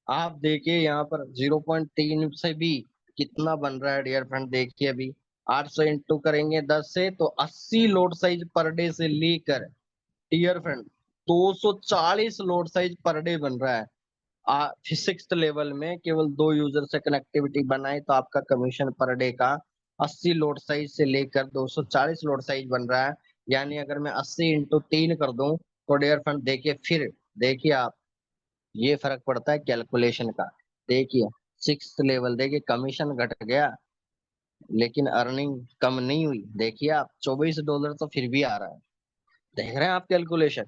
आप देखिए यहाँ पर 0.3 से भी कितना बन रहा है डियर फ्रेंड, देखिए अभी 800 इंटू करेंगे 10 से तो 80 लोड साइज पर डे से लेकर dear friend 240 lot size per day बन रहा है। सिक्स लेवल में केवल 2 यूजर से कनेक्टिविटी बनाए तो आपका कमीशन पर डे का 80 लोड साइज से लेकर 240 लोड साइज बन रहा है। यानी अगर मैं 80 इंटू 3 कर दूं तो डियर फ्रेंड देखिए, फिर देखिए आप, ये फर्क पड़ता है कैलकुलेशन का। देखिए सिक्स लेवल, देखिए कमीशन घट गया लेकिन अर्निंग कम नहीं हुई। देखिए आप $24 तो फिर भी आ रहा है। देख रहे हैं आप कैलकुलेशन?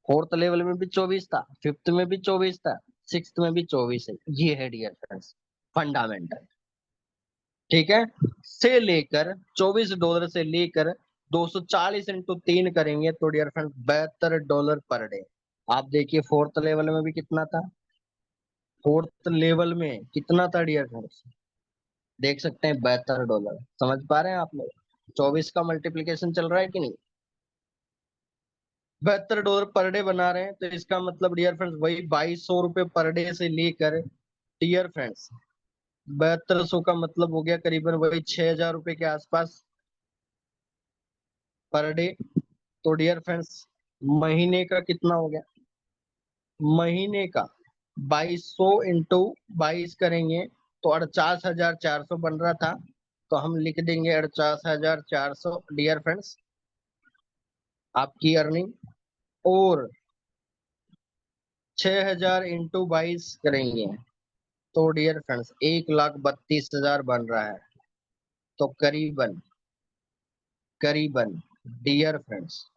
फोर्थ लेवल में भी 24 था, फिफ्थ में भी 24 था, सिक्स में भी 24 है। ये है डियर फ्रेंड्स फंडामेंटल। ठीक है, से लेकर $24 से लेकर 240 इंटू 3 करेंगे तो डियर फ्रेंड $72 पर डे। आप देखिए फोर्थ लेवल में भी कितना था, फोर्थ लेवल में कितना था डियर फ्रेंड्स, देख सकते हैं $72। समझ पा रहे हैं आप लोग? 24 का मल्टीप्लीकेशन चल रहा है कि नहीं? $72 पर डे बना रहे हैं, तो इसका मतलब डियर फ्रेंड्स वही ₹2,200 पर डे से लेकर डियर फ्रेंड्स 7200 का मतलब हो गया करीबन वही ₹6,000 के आसपास पर डे। तो डियर फ्रेंड्स महीने का कितना हो गया? महीने का 2,200 इंटू 22 करेंगे तो 48,400 बन रहा था। तो हम लिख देंगे 48,400 डियर फ्रेंड्स आपकी अर्निंग। और 6,000 इंटू 22 करेंगे तो डियर फ्रेंड्स 1,32,000 बन रहा है। तो करीबन करीबन डियर फ्रेंड्स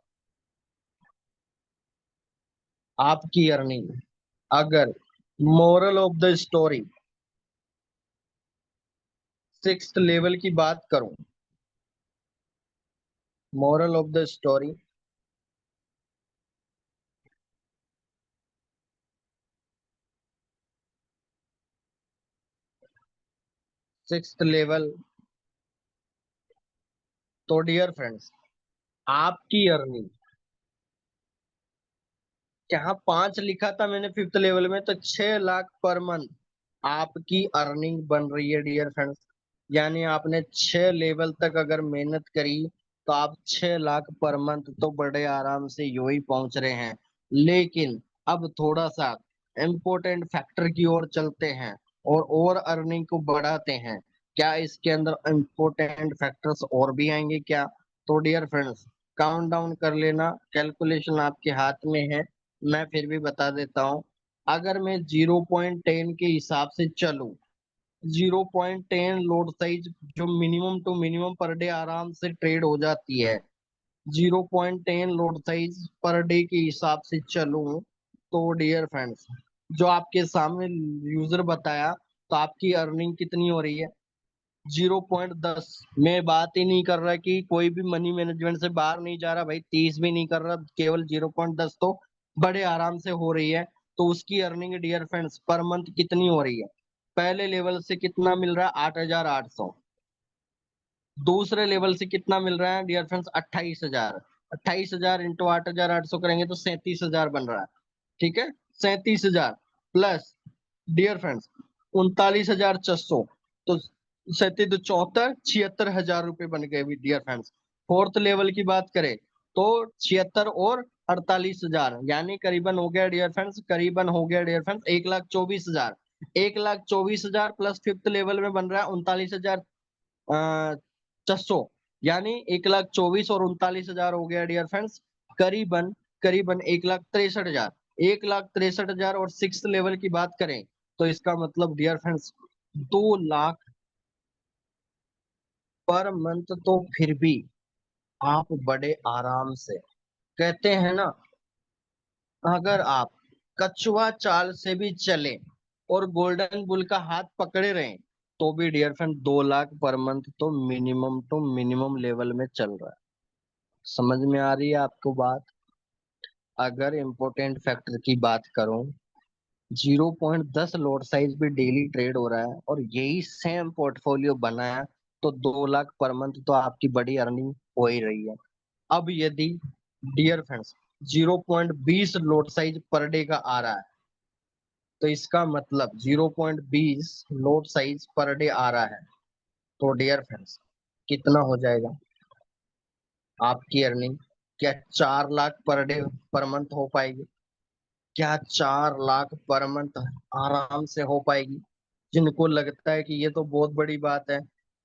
आपकी अर्निंग, अगर moral of the story sixth level की बात करूं, moral of the story sixth level, तो डियर फ्रेंड्स आपकी अर्निंग, यहाँ 5 लिखा था मैंने फिफ्थ लेवल में, तो 6 लाख पर मंथ आपकी अर्निंग बन रही है डियर फ्रेंड्स। यानी आपने 6 लेवल तक अगर मेहनत करी तो आप 6 लाख पर मंथ तो बड़े आराम से यू ही पहुंच रहे हैं। लेकिन अब थोड़ा सा इम्पोर्टेंट फैक्टर की ओर चलते हैं और अर्निंग को बढ़ाते हैं। क्या इसके अंदर इम्पोर्टेंट फैक्टर्स और भी आएंगे क्या? तो डियर फ्रेंड्स काउंट डाउन कर लेना, कैलकुलेशन आपके हाथ में है। मैं फिर भी बता देता हूँ। अगर मैं 0.10 के हिसाब से चलूं, 0.10 लोड साइज जो minimum to minimum per day आराम से ट्रेड हो जाती है, 0.10 लोड साइज पर डे के हिसाब से चलूं, तो डियर फ्रेंड्स जो आपके सामने यूजर बताया, तो आपकी अर्निंग कितनी हो रही है? 0.10। मैं बात ही नहीं कर रहा कि कोई भी मनी मैनेजमेंट से बाहर नहीं जा रहा भाई, 30 भी नहीं कर रहा, केवल 0.10 तो बड़े आराम से हो रही है। तो उसकी earning dear friends per month कितनी हो रही है? पहले लेवल से कितना मिल रहा है? 8,800। दूसरे लेवल से कितना मिल रहा है डियर फ्रेंड्स? 28,000। 28,000 इंटू 8,800 करेंगे तो 37,000 बन रहा है। ठीक है, 37,000 प्लस डियर फ्रेंड्स 39,600, तो 37 76,000 रुपए बन गए डियर फ्रेंड्स। फोर्थ लेवल की बात करें तो 76 और 48,000, यानी करीबन हो गया डियर फ्रेंड्स, करीबन हो गया dear friends 1,24,000। 1,24,000 plus fifth level में बन रहा है 39,600, यानी 1,24,000 और 39,000 हो गया डियर फ्रेंड्स, करीबन करीबन 1,63,000। 1,63,000 और सिक्स लेवल की बात करें तो इसका मतलब dear friends 2 lakh per month. तो फिर भी आप बड़े आराम से, कहते हैं ना, अगर आप कछुआ चाल से भी चले और गोल्डन बुल का हाथ पकड़े रहे, तो भी dear friend 2 lakh per month तो मिनिमम टू मिनिमम लेवल में चल रहा है। समझ में आ रही है आपको बात? अगर इम्पोर्टेंट फैक्टर की बात करूं, 0.10 लॉट साइज भी डेली ट्रेड हो रहा है और यही सेम पोर्टफोलियो बना है, तो 2 लाख पर मंथ तो आपकी बड़ी अर्निंग हो ही रही है। अब यदि dear friends 0.20 lot size per day का आ रहा है, तो इसका मतलब 0.20 लॉट साइज पर डे आ रहा है, तो डियर फ्रेंड्स कितना हो जाएगा आपकी अर्निंग? क्या 4 lakh per day per month हो पाएगी? क्या 4 लाख पर मंथ आराम से हो पाएगी? जिनको लगता है कि ये तो बहुत बड़ी बात है,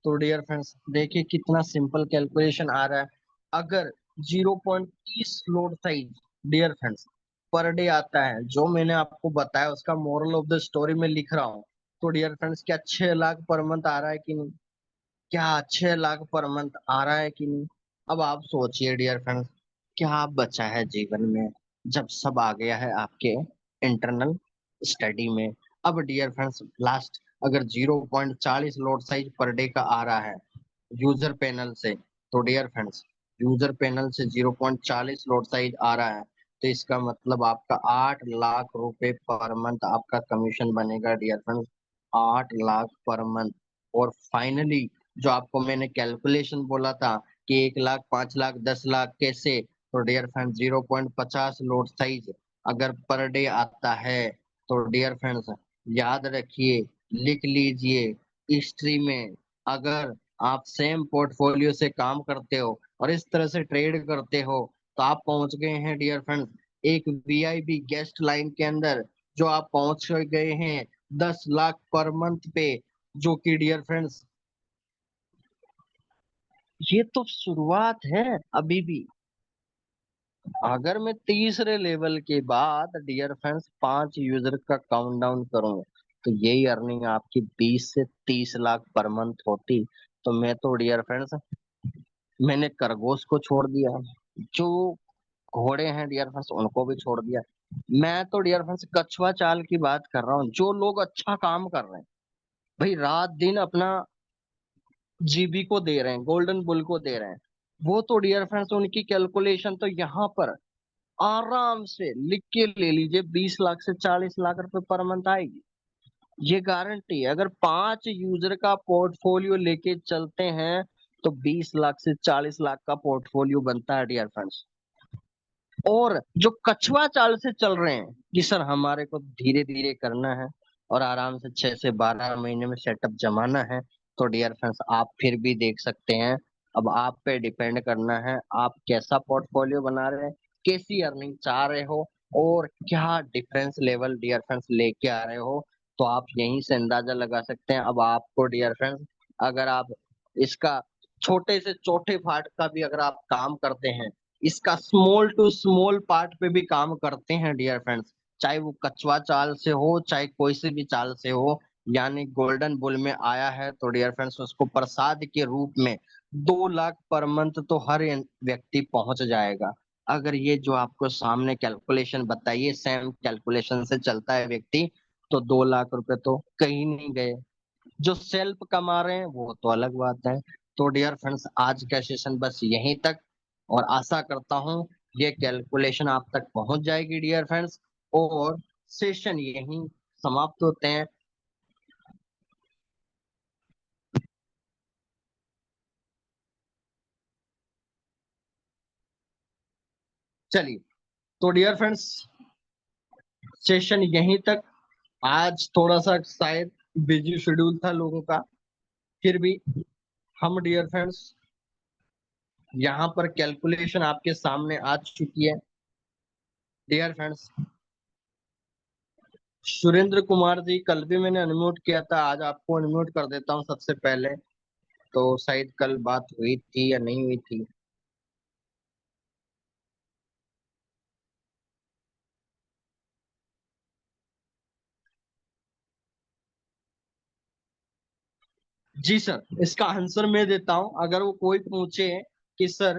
तो डियर फ्रेंड्स देखिए कितना सिंपल कैलकुलेशन आ रहा है। अगर 0.30 lot size dear friends per day आता है, जो मैंने आपको बताया उसका मोरल ऑफ द स्टोरी में लिख रहा हूँ, तो डियर फ्रेंड्स क्या 6 लाख पर मंथ आ रहा है कि नहीं? क्या 6 लाख पर मंथ आ रहा है कि नहीं? अब आप सोचिए डियर फ्रेंड्स, क्या बचा है जीवन में जब सब आ गया है आपके इंटरनल स्टडी में? अब डियर फ्रेंड्स लास्ट, अगर 0.40 लोड साइज पर डे का आ रहा है यूजर पैनल से, तो डियर फ्रेंड्स यूजर पैनल से 0.40 लोड साइज आ रहा है, तो इसका मतलब आपका 8 लाख रुपए पर मंथ आपका कमीशन बनेगा dear friends. 8 lakh per month. और फाइनली जो आपको मैंने कैलकुलेशन बोला था कि 1 लाख, 5 लाख, 10 लाख कैसे, तो डियर फ्रेंड्स 0.50 लोड साइज अगर पर डे आता है, तो डियर फ्रेंड्स याद रखिए, लिख लीजिए हिस्ट्री में, अगर आप सेम पोर्टफोलियो से काम करते हो और इस तरह से ट्रेड करते हो, तो आप पहुंच गए हैं डियर फ्रेंड्स एक वीआईपी गेस्ट लाइन के अंदर, जो आप पहुंच गए हैं 10 लाख पर मंथ पे, जो कि डियर फ्रेंड्स ये तो शुरुआत है अभी भी। अगर मैं तीसरे लेवल के बाद डियर फ्रेंड्स 5 यूजर का काउंट डाउन करूं, तो यही अर्निंग आपकी 20 से 30 लाख पर मंथ होती, तो मैं तो डियर फ्रेंड्स, मैंने खरगोश को छोड़ दिया, जो घोड़े हैं डियर फ्रेंड्स उनको भी छोड़ दिया। मैं तो डियर फ्रेंड्स कछुआ चाल की बात कर रहा हूँ, जो लोग अच्छा काम कर रहे हैं, भाई रात दिन अपना जीबी को दे रहे हैं, गोल्डन बुल को दे रहे हैं, वो तो डियर फ्रेंड्स उनकी कैलकुलेशन तो यहाँ पर आराम से लिख के ले लीजिए, 20 लाख से 40 लाख रुपए पर मंथ आएगी, ये गारंटी है। अगर 5 यूजर का पोर्टफोलियो लेके चलते हैं तो 20 लाख से 40 लाख का पोर्टफोलियो बनता है डियर फ्रेंड्स। और जो कछुआ चाल से चल रहे हैं कि सर हमारे को धीरे धीरे करना है और आराम से 6 से 12 महीने में सेटअप जमाना है, तो डियर फ्रेंड्स आप फिर भी देख सकते हैं। अब आप पे डिपेंड करना है, आप कैसा पोर्टफोलियो बना रहे हैं, कैसी अर्निंग चाह रहे हो, और क्या डिफरेंस लेवल डियर फ्रेंड्स लेके आ रहे हो, तो आप यहीं से अंदाजा लगा सकते हैं। अब आपको डियर फ्रेंड्स, अगर आप इसका छोटे से छोटे पार्ट का भी अगर आप काम करते हैं, इसका स्मॉल टू स्मॉल पार्ट पे भी काम करते हैं डियर फ्रेंड्स, चाहे वो कछुआ चाल से हो चाहे कोई से भी चाल से हो, यानी गोल्डन बुल में आया है तो डियर फ्रेंड्स उसको प्रसाद के रूप में 2 लाख पर मंथ तो हर व्यक्ति पहुंच जाएगा। अगर ये जो आपको सामने कैलकुलेशन बताइए सेम कैलकुलेशन से चलता है व्यक्ति, तो 2 लाख रुपए तो कहीं नहीं गए। जो सेल्फ कमा रहे हैं वो तो अलग बात है। तो डियर फ्रेंड्स आज का सेशन बस यहीं तक, और आशा करता हूँ ये कैलकुलेशन आप तक पहुंच जाएगी डियर फ्रेंड्स, और सेशन यहीं समाप्त होते हैं। चलिए, तो डियर फ्रेंड्स सेशन यहीं तक। आज थोड़ा सा शायद बिजी शेड्यूल था लोगों का, फिर भी हम डियर फ्रेंड्स यहाँ पर कैलकुलेशन आपके सामने आ चुकी है डियर फ्रेंड्स। सुरेंद्र कुमार जी, कल भी मैंने अनम्यूट किया था, आज आपको अनम्यूट कर देता हूँ सबसे पहले। तो शायद कल बात हुई थी या नहीं हुई थी। जी सर, इसका आंसर मैं देता हूँ। अगर वो कोई पूछे कि सर,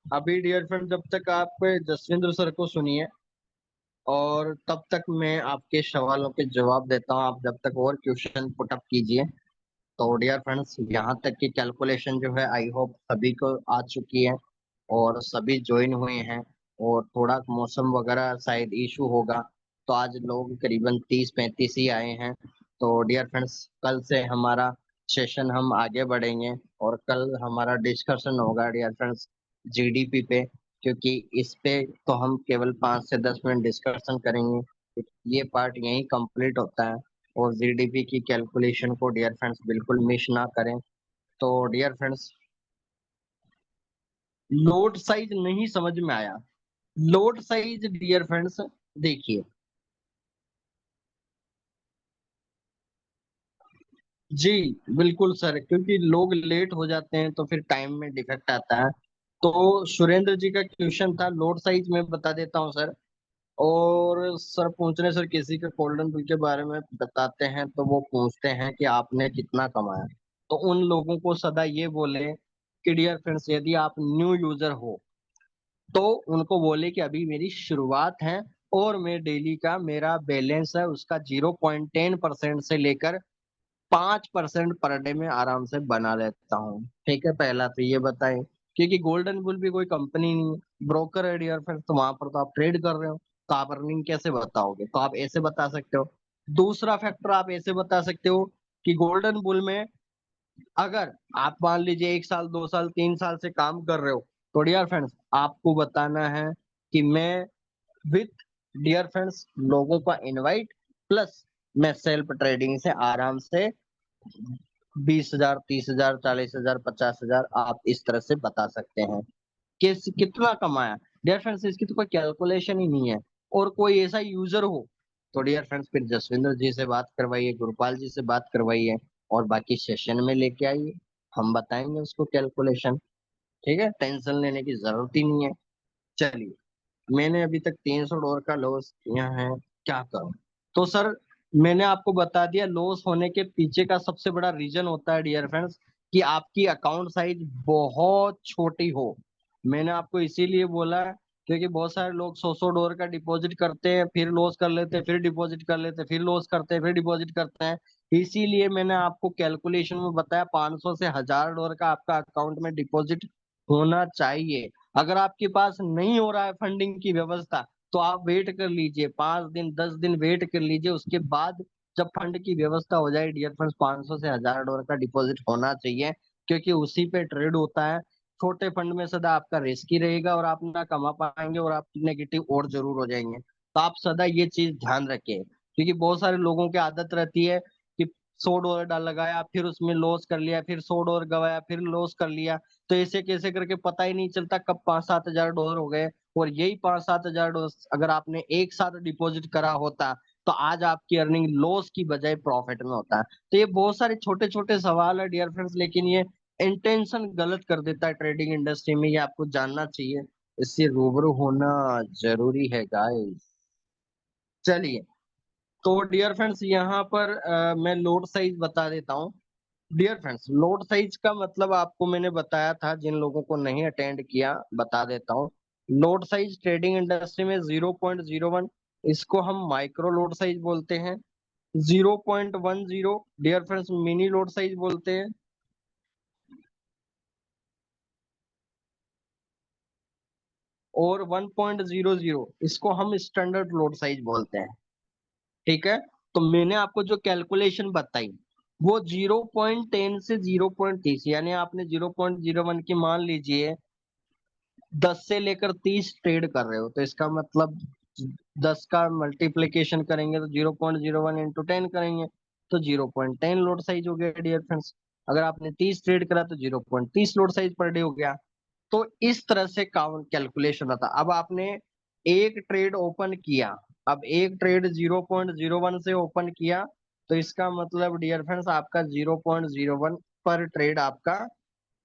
अभी डियर फ्रेंड जब तक आप जसविंद्र सर को सुनिए और तब तक मैं आपके सवालों के जवाब देता हूँ, आप जब तक और क्वेश्चन पुटअप कीजिए। तो डियर फ्रेंड्स यहाँ तक की कैलकुलेशन जो है आई होप सभी को आ चुकी है और सभी ज्वाइन हुए हैं। और थोड़ा मौसम वगैरह शायद इशू होगा, तो आज लोग करीबन 30-35 ही आए हैं। तो डियर फ्रेंड्स कल से हमारा सेशन हम आगे बढ़ेंगे, और कल हमारा डिस्कशन होगा डियर फ्रेंड्स जीडीपी पे, क्योंकि इस पे तो हम केवल 5 से 10 मिनट डिस्कशन करेंगे, ये पार्ट यहीं कंप्लीट होता है। और जीडीपी की कैलकुलेशन को डियर फ्रेंड्स बिल्कुल मिस ना करें। तो डियर फ्रेंड्स लोड साइज नहीं समझ में आया। लोड साइज डियर फ्रेंड्स देखिए, जी बिल्कुल सर, क्योंकि लोग लेट हो जाते हैं तो फिर टाइम में डिफेक्ट आता है। तो सुरेंद्र जी का क्वेश्चन था लोड साइज, मैं बता देता हूँ सर। और सर पूछ रहे सर किसी के गोल्डन बिल के बारे में बताते हैं तो वो पूछते हैं कि आपने कितना कमाया। तो उन लोगों को सदा ये बोले कि डियर फ्रेंड्स यदि आप न्यू यूजर हो तो उनको बोले कि अभी मेरी शुरुआत है, और मैं डेली का मेरा बैलेंस है उसका 0.10% से लेकर 5% पर डे में आराम से बना लेता हूँ। ठीक है, पहला तो ये बताएं, क्योंकि गोल्डन बुल भी कोई कंपनी नहीं है, ब्रोकर है डियर फ्रेंड्स, तो वहां पर तो आप ट्रेड कर रहे हो, तो आप अर्निंग कैसे बताओगे? तो आप ऐसे बता सकते हो। दूसरा फैक्टर आप ऐसे बता सकते हो कि गोल्डन बुल में अगर आप मान लीजिए 1 साल 2 साल 3 साल से काम कर रहे हो, तो डियर फ्रेंड्स आपको बताना है कि मैं विथ डियर फ्रेंड्स लोगों का इनवाइट प्लस मैं सेल्फ ट्रेडिंग से आराम से 20 हजार 30 हजार 40 हजार 50 हजार आप इस तरह से बता सकते हैं कि कितना कमाया। डियर फ्रेंड्स इसकी तो कोई कैलकुलेशन ही नहीं है। और कोई ऐसा यूजर हो तो डियर फ्रेंड्स फिर जसविंदर जी से बात करवाइए, गुरुपाल जी से बात करवाइए, और बाकी सेशन में लेके आइए, हम बताएंगे उसको कैलकुलेशन। ठीक है, टेंशन लेने की जरूरत ही नहीं है। चलिए, मैंने अभी तक $300 का लॉस किया है, क्या करूं? तो सर मैंने आपको बता दिया लॉस होने के पीछे का सबसे बड़ा रीजन होता है डियर फ्रेंड्स कि आपकी अकाउंट साइज बहुत छोटी हो। मैंने आपको इसीलिए बोला क्योंकि बहुत सारे लोग 100-100 डॉलर का डिपॉजिट करते हैं, फिर लॉस कर लेते हैं, फिर डिपॉजिट कर लेते हैं, फिर लॉस करते हैं, फिर डिपॉजिट करते हैं। इसीलिए मैंने आपको कैलकुलेशन में बताया 500 से 1000 डॉलर का आपका अकाउंट में डिपॉजिट होना चाहिए। अगर आपके पास नहीं हो रहा है फंडिंग की व्यवस्था तो आप वेट कर लीजिए, 5 दिन 10 दिन वेट कर लीजिए, उसके बाद जब फंड की व्यवस्था हो जाए डियर फ्रेंड्स 500 से 1000 डॉलर का डिपॉजिट होना चाहिए, क्योंकि उसी पे ट्रेड होता है। छोटे फंड में सदा आपका रिस्क ही रहेगा और आप ना कमा पाएंगे और आप नेगेटिव और जरूर हो जाएंगे। तो आप सदा ये चीज ध्यान रखें, क्योंकि बहुत सारे लोगों की आदत रहती है कि 100 डॉलर डाल लगाया, फिर उसमें लॉस कर लिया, फिर 100 डॉलर गवाया, फिर लॉस कर लिया। तो ऐसे कैसे करके पता ही नहीं चलता कब 5-7 हजार डॉलर हो गए। और यही 5-7 हजार अगर आपने एक साथ डिपॉजिट करा होता तो आज आपकी अर्निंग लॉस की बजाय प्रॉफिट में होता है। तो ये बहुत सारे छोटे छोटे सवाल है डियर फ्रेंड्स, लेकिन ये इंटेंशन गलत कर देता है ट्रेडिंग इंडस्ट्री में, ये आपको जानना चाहिए। इससे रूबरू होना जरूरी है गाइस। चलिए, तो डियर फ्रेंड्स यहाँ पर मैं लोड साइज बता देता हूँ। डियर फ्रेंड्स, लोड साइज का मतलब आपको मैंने बताया था, जिन लोगों को नहीं अटेंड किया बता देता हूँ। लोड साइज ट्रेडिंग इंडस्ट्री में 0.01, इसको हम माइक्रो लोड साइज बोलते हैं। 0.10 dear friends mini lot size बोलते हैं। और 1.00 इसको हम स्टैंडर्ड लोड साइज बोलते हैं। ठीक है, तो मैंने आपको जो कैलकुलेशन बताई वो 0.10 से 0.30, यानी आपने 0.01 की मान लीजिए 10 से लेकर 30 ट्रेड कर रहे हो, तो इसका मतलब 10 का मल्टीप्लीकेशन करेंगे तो 0.01 इंटू 10 करेंगे तो 0.10 लोड साइज हो गया डियर फ्रेंड्स। अगर आपने 30 ट्रेड करा तो 0.30 लोड साइज पर डे हो गया। तो इस तरह से काउंट कैलकुलेशन होता। अब आपने एक ट्रेड ओपन किया, अब एक ट्रेड 0.01 से ओपन किया, तो इसका मतलब डियर फ्रेंड्स आपका 0.01 पर ट्रेड आपका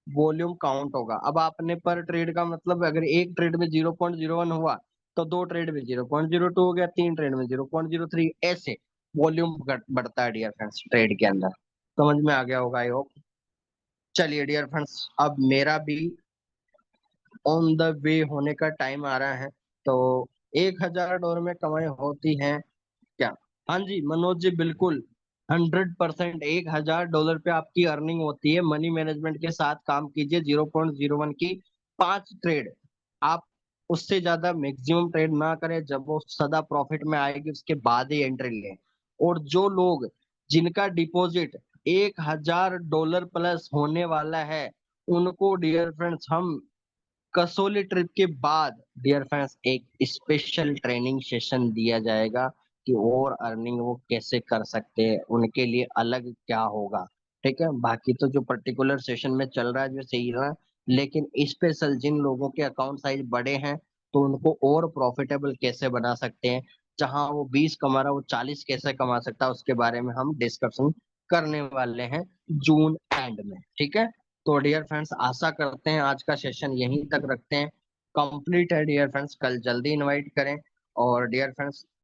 वॉल्यूम काउंट होगा। अब आपने पर ट्रेड का मतलब अगर एक ट्रेड में 0.01 हुआ तो दो ट्रेड में 0.02 हो गया, तीन ट्रेड में 0.03, ऐसे वॉल्यूम बढ़ता है डियर फ्रेंड्स ट्रेड के अंदर। समझ में आ गया होगा आई होप। चलिए डियर फ्रेंड्स, अब मेरा भी ऑन द वे होने का टाइम आ रहा है। तो 1000 डॉलर में कमाई होती है क्या? हाँ जी मनोज जी, बिल्कुल 100%। 1000 डॉलर पे आपकी अर्निंग होती है। मनी मैनेजमेंट के साथ काम कीजिए। 0.01 की 5 ट्रेड, आप उससे ज्यादा मैक्सिमम ट्रेड ना करें। जब वो सदा प्रॉफिट में आएगी उसके बाद ही एंट्री लें। और जो लोग जिनका डिपॉजिट 1000 डॉलर प्लस होने वाला है उनको डियर फ्रेंड्स हम कसोली ट्रिप के बाद डियर फ्रेंड्स एक स्पेशल ट्रेनिंग सेशन दिया जाएगा कि और अर्निंग वो कैसे कर सकते हैं, उनके लिए अलग क्या होगा। ठीक है, बाकी तो जो पर्टिकुलर सेशन में चल रहा है जो सही रहा, लेकिन स्पेशल जिन लोगों के अकाउंट साइज बड़े हैं तो उनको और प्रॉफिटेबल कैसे बना सकते हैं, जहां वो 20 कमा रहा है वो 40 कैसे कमा सकता है, उसके बारे में हम डिस्कशन करने वाले हैं जून एंड में। ठीक है, तो डियर फ्रेंड्स आशा करते हैं आज का सेशन यहीं तक रखते हैं। कंप्लीट है डियर फ्रेंड्स, कल जल्दी इनवाइट करें। और डियर फ्रेंड्स